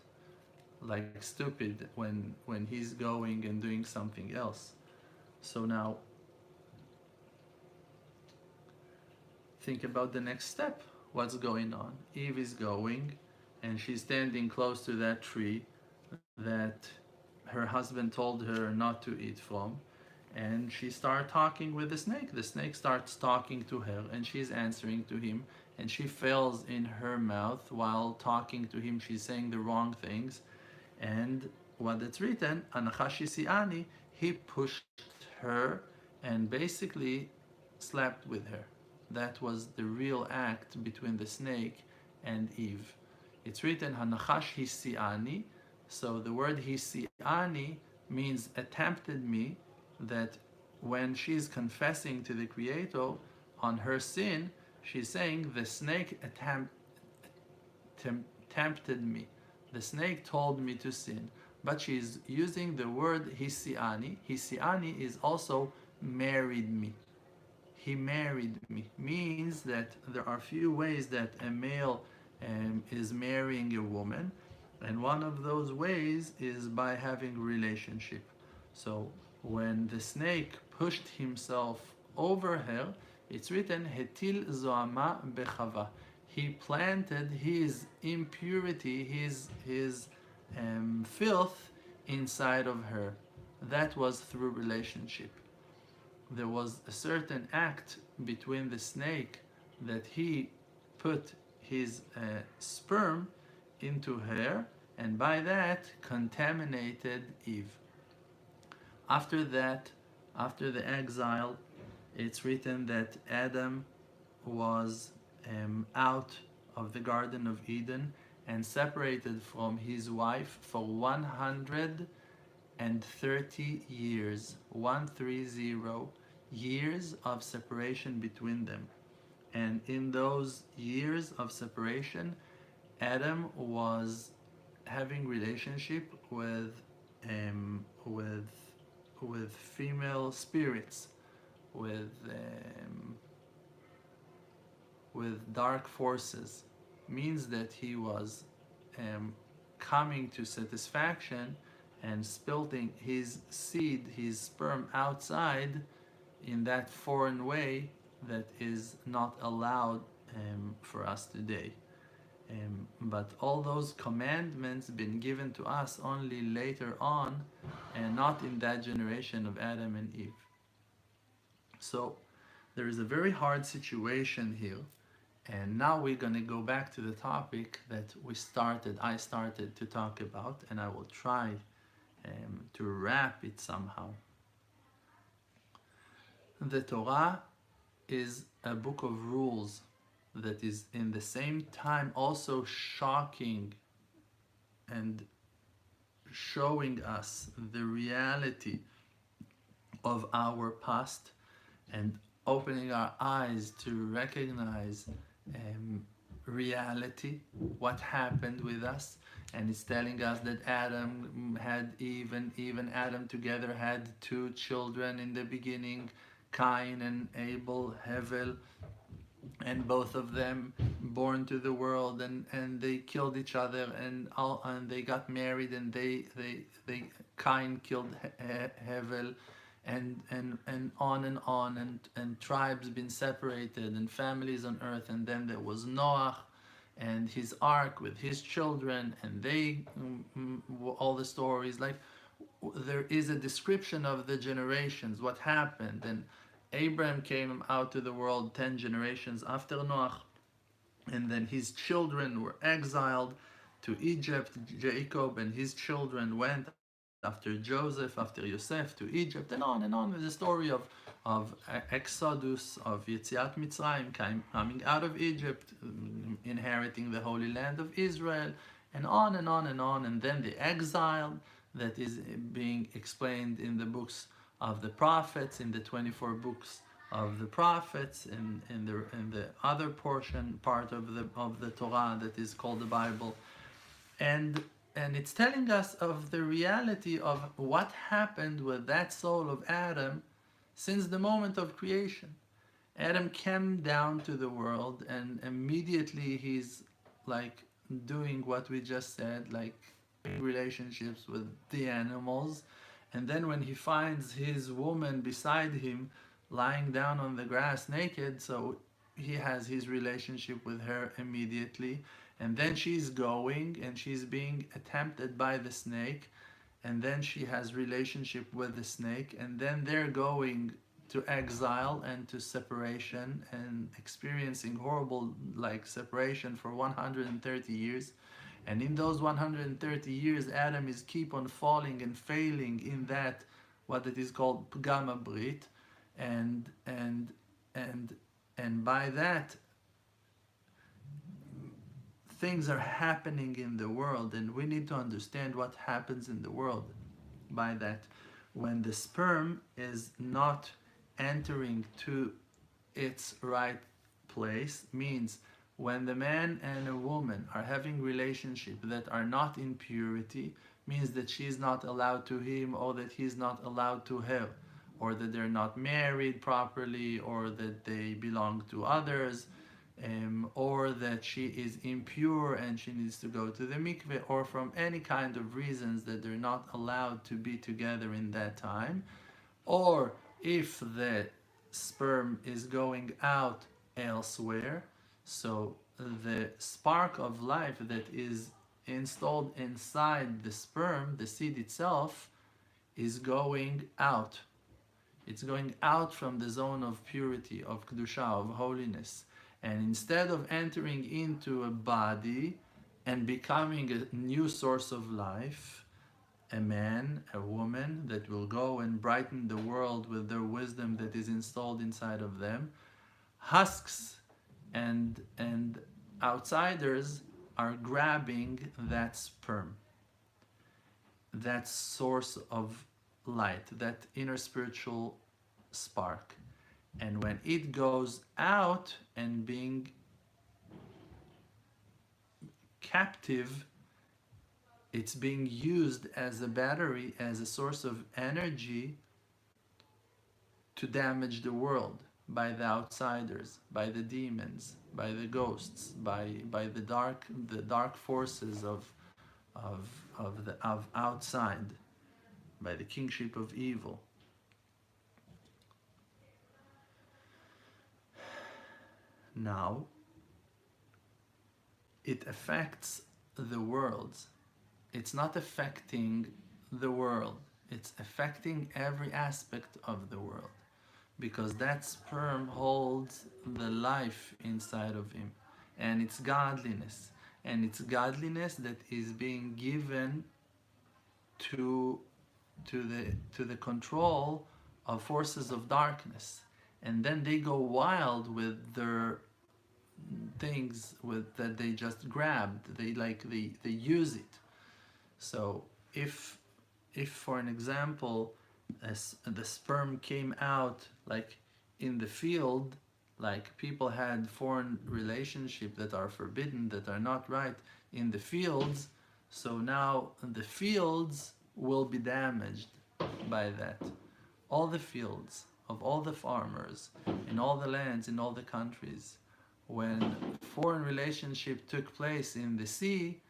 like stupid when he's going and doing something else? So now think about the next step. What's going on? Eve is going and she's standing close to that tree that her husband told her not to eat from, and she starts talking with the snake. The snake starts talking to her and she's answering to him, and she fails in her mouth while talking to him. She's saying the wrong things, and what it's written, Anachashi Siani, he pushed her and basically slept with her. That was the real act between the snake and Eve. It's written, Hanachash Hisiani. So the word Hisiani means attempted me, that when she's confessing to the Creator on her sin, she's saying the snake tempted me. The snake told me to sin. But she's using the word Hisiani. Hisiani is also married me. He married me. Means that there are few ways that a male is marrying a woman, and one of those ways is by having relationship. So when the snake pushed himself over her, it's written, Hetil zoama bechava. He planted his impurity, his filth inside of her. That was through relationship. There was a certain act between the snake that he put his sperm into her, and by that contaminated Eve. After that, after the exile, it's written that Adam was out of the Garden of Eden and separated from his wife for 130 years, 130 years of separation between them. And in those years of separation, Adam was having relationship with female spirits, with dark forces. Means that he was coming to satisfaction and spilling his seed, his sperm outside in that foreign way that is not allowed for us today. But all those commandments been given to us only later on, and not in that generation of Adam and Eve. So there is a very hard situation here, and now we're going to go back to the topic that I started to talk about, and I will try to wrap it somehow. The Torah is a book of rules that is in the same time also shocking and showing us the reality of our past and opening our eyes to recognize reality, what happened with us. And it's telling us that Adam had even Adam together had two children in the beginning, Cain and Abel, Hevel, and both of them born to the world, and they killed each other, and they got married, and they Cain killed Hevel, and on, and tribes been separated, and families on earth, and then there was Noah and his ark with his children, and they all the stories, like there is a description of the generations, what happened. And Abraham came out to the world 10 generations after Noah, and then his children were exiled to Egypt. Jacob and his children went after Joseph, after Yosef, to Egypt, and on with the story of Exodus, of Yetziat Mitzrayim, coming out of Egypt, inheriting the Holy Land of Israel, and on, and then the exile that is being explained in the books of the prophets, in the 24 books of the prophets in the other part of the Torah that is called the Bible, and it's telling us of the reality of what happened with that soul of Adam since the moment of creation. Adam came down to the world, and immediately he's like doing what we just said, like relationships with the animals. And then when he finds his woman beside him lying down on the grass naked, so he has his relationship with her immediately. And then she's going and she's being tempted by the snake, and then she has relationship with the snake, and then they're going to exile and to separation and experiencing horrible like separation for 130 years. And in those 130 years, Adam is keep on falling and failing in that what it is called Pgama Brit, and by that things are happening in the world, and we need to understand what happens in the world by that. When the sperm is not entering to its right place, means when the man and a woman are having relationships that are not in purity, means that she's not allowed to him, or that he's not allowed to her, or that they're not married properly, or that they belong to others, or that she is impure and she needs to go to the mikveh, or from any kind of reasons that they're not allowed to be together in that time. Or if the sperm is going out elsewhere, so the spark of life that is installed inside the sperm, the seed itself, is going out. It's going out from the zone of purity, of kedusha, of holiness. And instead of entering into a body and becoming a new source of life, a man, a woman that will go and brighten the world with their wisdom that is installed inside of them, husks and outsiders are grabbing that sperm, that source of light, that inner spiritual spark. And when it goes out and being captive, it's being used as a battery, as a source of energy to damage the world by the outsiders, by the demons, by the ghosts, by the dark forces of outside, by the kingship of evil. Now, it affects the world. It's not affecting the world. It's affecting every aspect of the world, because that sperm holds the life inside of him, and it's godliness. And it's godliness that is being given to the control of forces of darkness. And then they go wild with their things that they just grabbed. They use it. So if for an example, as the sperm came out like in the field, like people had foreign relationships that are forbidden, that are not right in the fields, so now the fields will be damaged by that. All the fields of all the farmers in all the lands, in all the countries, when foreign relationship took place in the sea,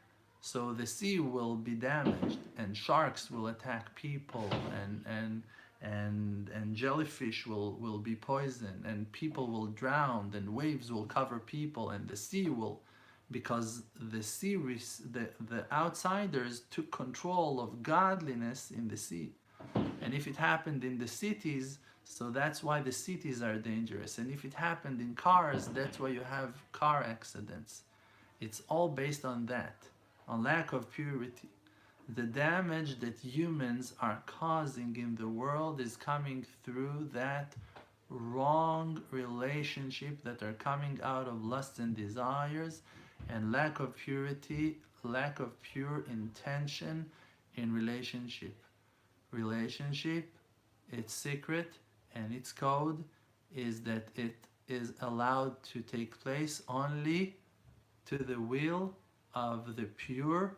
so the sea will be damaged, and sharks will attack people, and jellyfish will be poisoned, and people will drown, and waves will cover people, and the sea will, because the sea, the outsiders took control of godliness in the sea. And if it happened in the cities, so that's why the cities are dangerous. And if it happened in cars, that's why you have car accidents. It's all based on that, on lack of purity. The damage that humans are causing in the world is coming through that wrong relationship that are coming out of lust and desires, and lack of purity, lack of pure intention in relationship. Relationship, it's secret and it's code, is that it is allowed to take place only to the will of the pure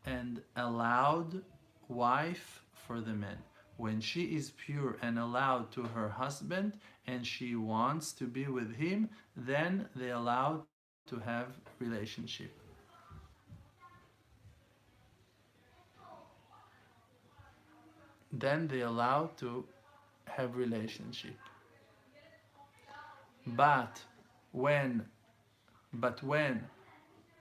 and allowed wife for the men. When she is pure and allowed to her husband and she wants to be with him, then they allow to have relationship. Then they allow to have relationship. But when when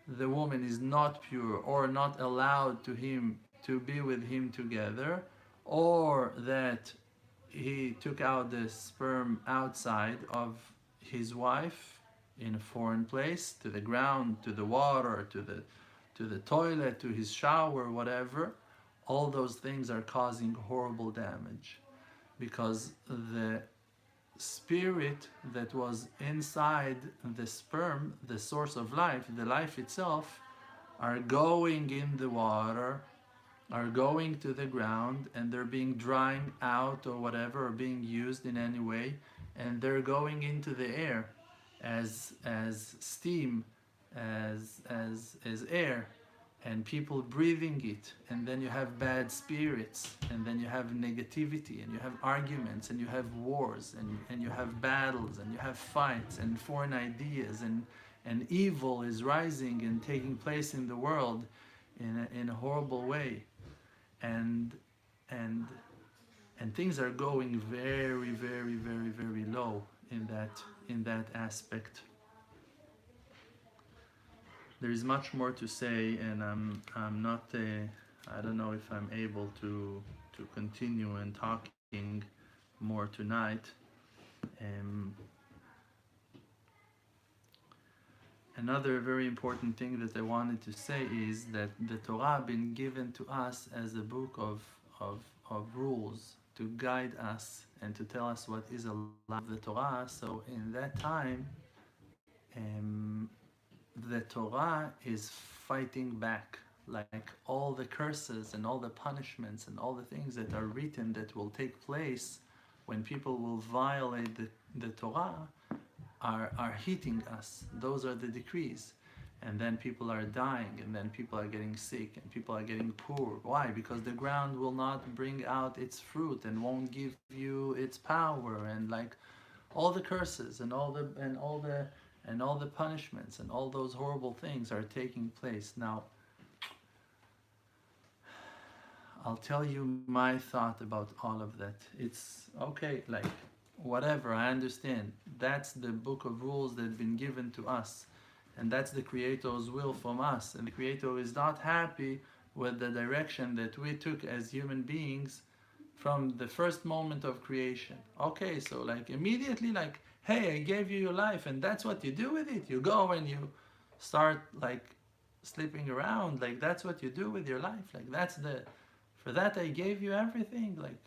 the woman is not pure or not allowed to him to be with him together, or that he took out the sperm outside of his wife in a foreign place, to the ground, to the water, to the toilet, to his shower, whatever, all those things are causing horrible damage, because the spirit that was inside the sperm, the source of life, the life itself, are going in the water, are going to the ground, and they're being drained out or whatever, or being used in any way, and they're going into the air as steam, as air, and people breathing it, and then you have bad spirits, and then you have negativity, and you have arguments, and you have wars, and you have battles, and you have fights and foreign ideas, and evil is rising and taking place in the world in a horrible way, and things are going very, very, very, very low in that aspect. There is much more to say, and I'm not I don't know if I'm able to continue and talking more tonight. Another very important thing that I wanted to say is that the Torah been given to us as a book of rules to guide us and to tell us what is allowed of the Torah. So in that time, the Torah is fighting back, like all the curses and all the punishments and all the things that are written that will take place when people will violate the Torah are hitting us. Those are the decrees. And then people are dying, and then people are getting sick, and people are getting poor. Why? Because the ground will not bring out its fruit and won't give you its power, and like all the curses and all the punishments and all those horrible things are taking place. Now, I'll tell you my thought about all of that. It's okay, like whatever, I understand. That's the book of rules that's been given to us. And that's the Creator's will from us. And the Creator is not happy with the direction that we took as human beings from the first moment of creation. Okay, so like immediately, like, hey, I gave you your life, and that's what you do with it. You go and you start like sleeping around. Like that's what you do with your life. Like for that I gave you everything. Like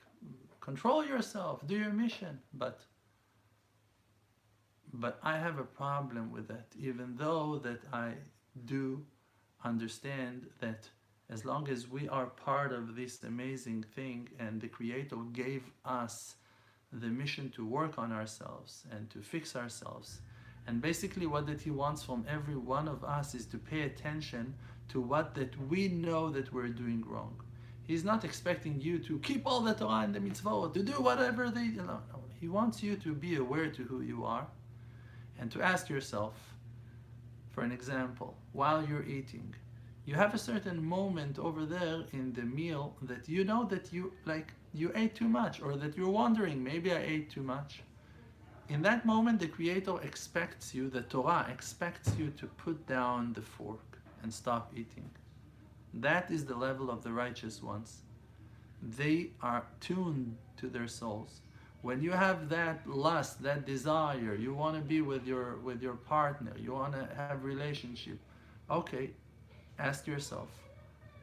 control yourself, do your mission. But I have a problem with that, even though that I do understand that as long as we are part of this amazing thing, and the Creator gave us the mission to work on ourselves and to fix ourselves, and basically what that He wants from every one of us is to pay attention to what that we know that we're doing wrong. He's not expecting you to keep all the Torah and the mitzvot, to do whatever they... No. He wants you to be aware to who you are, and to ask yourself, for an example, while you're eating, you have a certain moment over there in the meal that you know that you ate too much, or that you're wondering, maybe I ate too much. In that moment, the Creator expects you, the Torah expects you to put down the fork and stop eating. That is the level of the righteous ones. They are tuned to their souls. When you have that lust, that desire, you want to be with your partner, you want to have relationship, okay, ask yourself,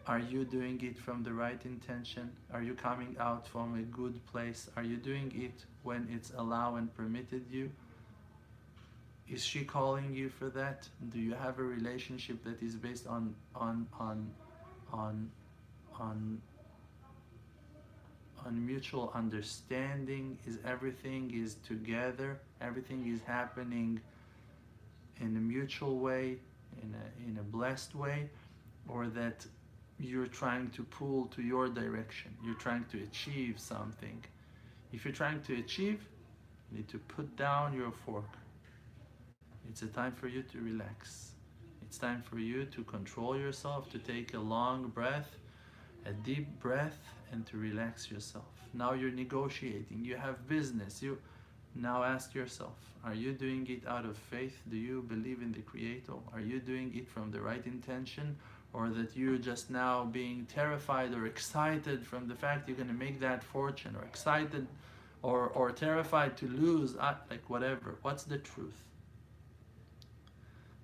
are you doing it from the right intention? Are you coming out from a good place? Are you doing it when it's allowed and permitted you? Is she calling you for that? Do you have a relationship that is based on on mutual understanding, is everything is together, everything is happening in a mutual way, in a blessed way, or that you're trying to pull to your direction, you're trying to achieve something. If you're trying to achieve, you need to put down your fork. It's a time for you to relax. It's time for you to control yourself, to take a long breath, a deep breath, and to relax yourself. Now you're negotiating, you have business. You now ask yourself, are you doing it out of faith? Do you believe in the Creator? Are you doing it from the right intention? Or that you're just now being terrified or excited from the fact you're going to make that fortune, or excited or terrified to lose, like whatever. What's the truth?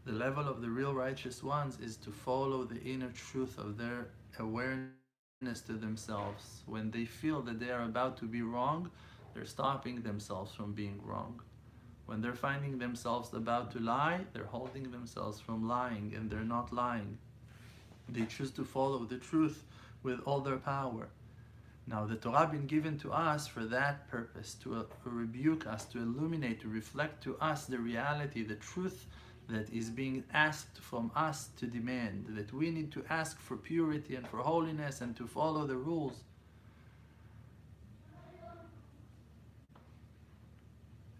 The level of the real righteous ones is to follow the inner truth of their awareness to themselves. When they feel that they are about to be wrong, they're stopping themselves from being wrong. When they're finding themselves about to lie, they're holding themselves from lying, and they're not lying. They choose to follow the truth with all their power. Now the Torah been given to us for that purpose, to rebuke us, to illuminate, to reflect to us the reality, the truth that is being asked from us to demand, that we need to ask for purity and for holiness and to follow the rules.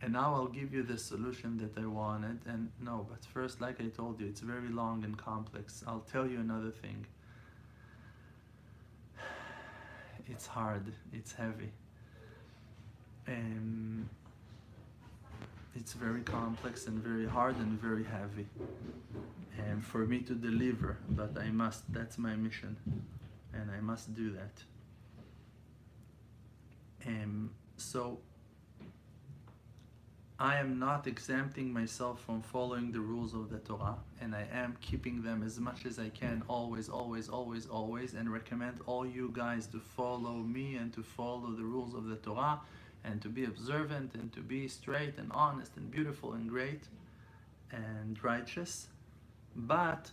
And now I'll give you the solution that I wanted. And no, but first, like I told you, it's very long and complex. I'll tell you another thing. It's hard, it's heavy. It's very complex and very hard and very heavy. And for me to deliver, but I must, that's my mission. And I must do that. So I am not exempting myself from following the rules of the Torah, and I am keeping them as much as I can, always, always, always, always, and recommend all you guys to follow me and to follow the rules of the Torah, and to be observant and to be straight and honest and beautiful and great and righteous. But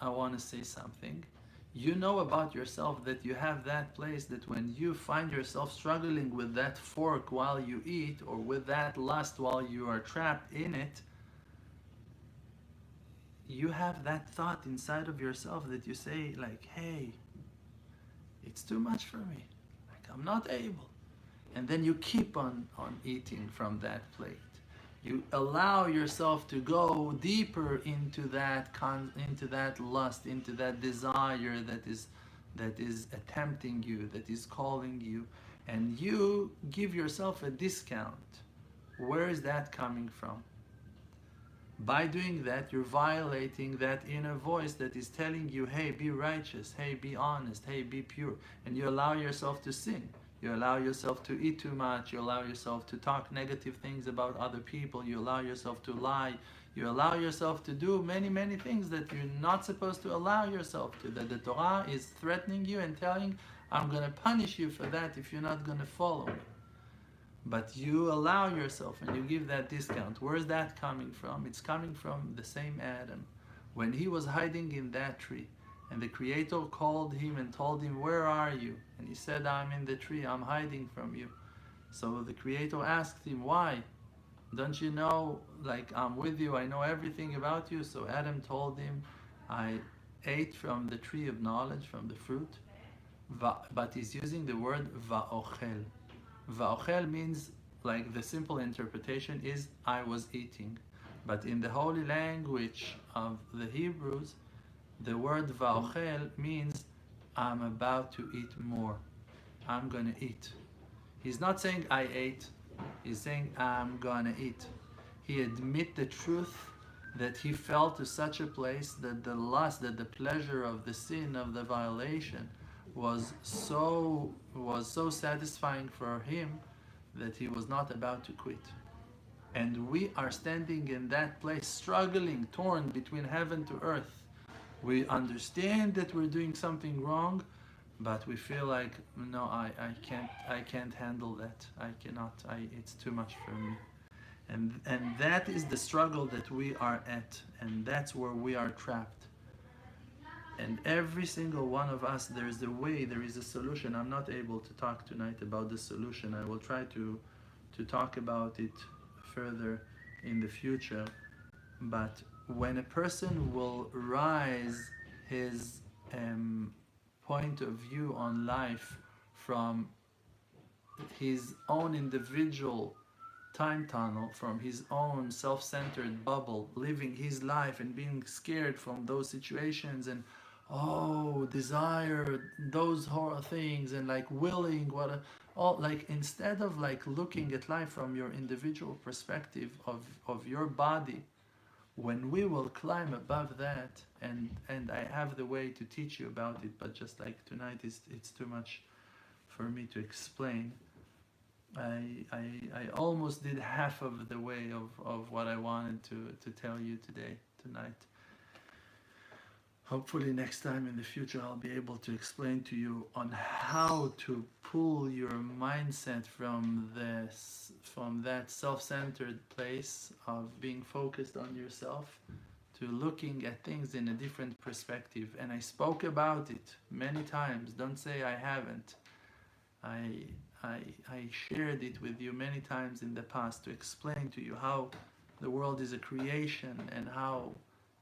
I want to say something. You know about yourself that you have that place that when you find yourself struggling with that fork while you eat, or with that lust while you are trapped in it, you have that thought inside of yourself that you say like, hey, it's too much for me, like I'm not able. And then you keep on eating from that plate. You allow yourself to go deeper into that lust, into that desire that is attempting you, that is calling you, and you give yourself a discount. Where is that coming from? By doing that, you're violating that inner voice that is telling you, hey, be righteous, hey, be honest, hey, be pure. And you allow yourself to sin. You allow yourself to eat too much. You allow yourself to talk negative things about other people. You allow yourself to lie. You allow yourself to do many, many things that you're not supposed to allow yourself to. That the Torah is threatening you and telling, I'm going to punish you for that if you're not going to follow me. But you allow yourself and you give that discount. Where is that coming from? It's coming from the same Adam. When he was hiding in that tree, and the Creator called him and told him, where are you? And he said, I'm in the tree, I'm hiding from you. So the Creator asked him, why? Don't you know, like, I'm with you, I know everything about you? So Adam told him, I ate from the tree of knowledge, from the fruit. But he's using the word va'ochel. Va'ochel means, like, the simple interpretation is, I was eating. But in the holy language of the Hebrews, the word va'ochel means I'm about to eat more. I'm gonna eat. He's not saying I ate. He's saying I'm gonna eat. He admit the truth that he fell to such a place that the lust, that the pleasure of the sin, of the violation was so satisfying for him that he was not about to quit. And we are standing in that place, struggling, torn between heaven to earth. We understand that we're doing something wrong, but we feel like, no, I can't handle that. I cannot. It's too much for me. And that is the struggle that we are at, and that's where we are trapped. And every single one of us, there is a way, there is a solution. I'm not able to talk tonight about the solution. I will try to talk about it further in the future. But when a person will rise his point of view on life from his own individual time tunnel, from his own self-centered bubble, living his life and being scared from those situations and desire those horror things and like willing all, like instead of like looking at life from your individual perspective of your body, when we will climb above that, and I have the way to teach you about it, but just like tonight it's too much for me to explain. I almost did half of the way of what I wanted to tell you tonight. Hopefully next time in the future I'll be able to explain to you on how to pull your mindset from that self-centered place of being focused on yourself to looking at things in a different perspective. And I spoke about it many times. Don't say I haven't. I shared it with you many times in the past to explain to you how the world is a creation and how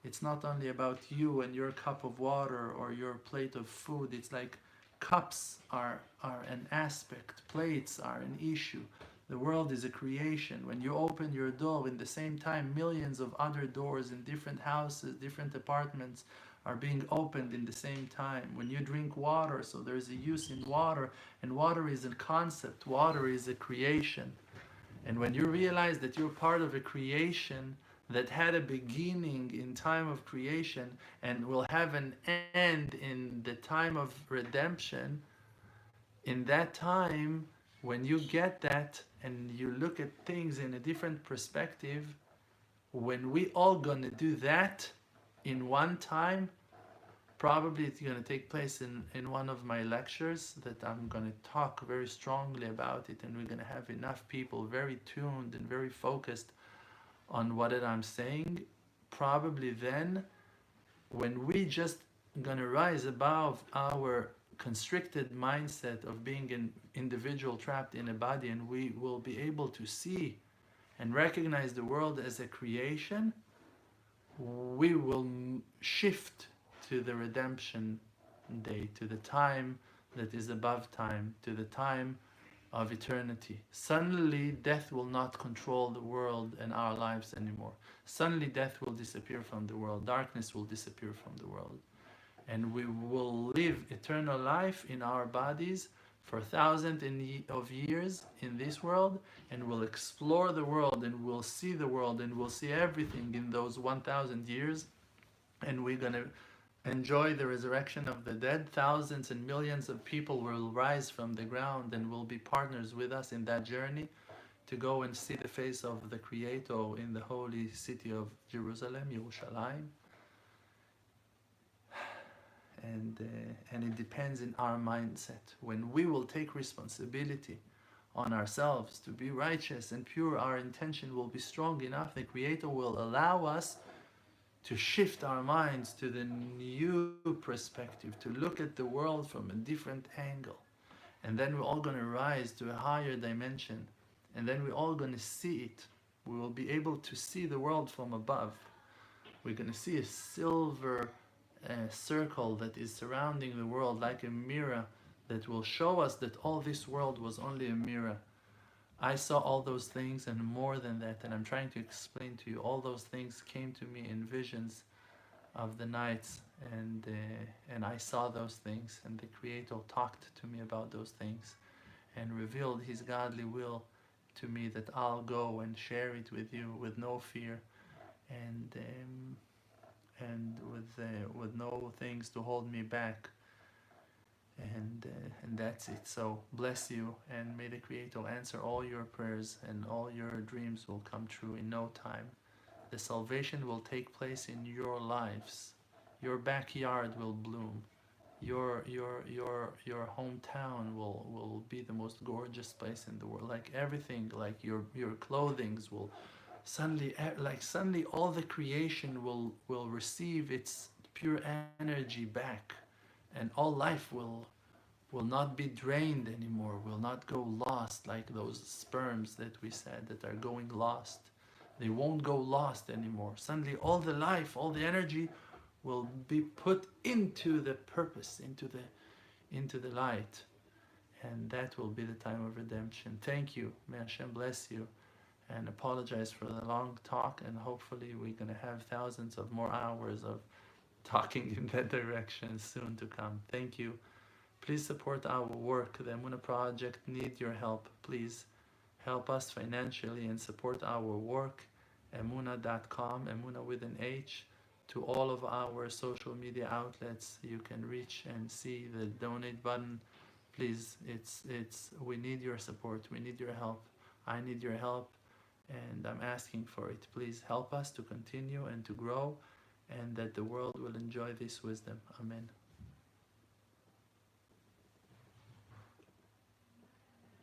it's not only about you and your cup of water or your plate of food. It's like cups are an aspect, plates are an issue. The world is a creation. When you open your door, in the same time, millions of other doors in different houses, different apartments are being opened in the same time. When you drink water, so there's a use in water, and water is a concept, water is a creation. And when you realize that you're part of a creation that had a beginning in time of creation and will have an end in the time of redemption, in that time, when you get that and you look at things in a different perspective, when we all gonna do that in one time, probably it's going to take place in one of my lectures that I'm going to talk very strongly about it, and we're going to have enough people very tuned and very focused on what I'm saying. Probably then, when we just going to rise above our constricted mindset of being an individual trapped in a body, and we will be able to see and recognize the world as a creation, we will shift to the redemption day, to the time that is above time, to the time of eternity. Suddenly, death will not control the world and our lives anymore. Suddenly, death will disappear from the world. Darkness will disappear from the world. And we will live eternal life in our bodies for thousands of years in this world, and we'll explore the world, and we'll see the world, and we'll see everything in those 1,000 years, and we're going to enjoy the resurrection of the dead. Thousands and millions of people will rise from the ground and will be partners with us in that journey to go and see the face of the Creator in the holy city of Jerusalem, Yerushalayim. And it depends in our mindset. When we will take responsibility on ourselves to be righteous and pure, our intention will be strong enough. The Creator will allow us to shift our minds to the new perspective, to look at the world from a different angle. And then we're all going to rise to a higher dimension. And then we're all going to see it. We will be able to see the world from above. We're going to see a silver circle that is surrounding the world like a mirror that will show us that all this world was only a mirror. I saw all those things and more than that, and I'm trying to explain to you. All those things came to me in visions of the nights, and I saw those things, and the Creator talked to me about those things and revealed His godly will to me that I'll go and share it with you with no fear and with no things to hold me back. And that's it. So bless you, and may the Creator answer all your prayers, and all your dreams will come true in no time. The salvation will take place in your lives. Your backyard will bloom. Your hometown will be the most gorgeous place in the world. Like everything, like your clothings will suddenly all the creation will receive its pure energy back, and all life will not be drained anymore, will not go lost like those sperms that we said that are going lost. They won't go lost anymore. Suddenly all the life, all the energy will be put into the purpose, into the light. And that will be the time of redemption. Thank you. May Hashem bless you. And apologize for the long talk, and hopefully we're going to have thousands of more hours of talking in that direction soon to come. Thank you. Please support our work. The Emunah Project need your help. Please help us financially and support our work. Emunah.com, Emunah with an H. To all of our social media outlets, you can reach and see the donate button. Please, we need your support. We need your help. I need your help, and I'm asking for it. Please help us to continue and to grow, and that the world will enjoy this wisdom. Amen.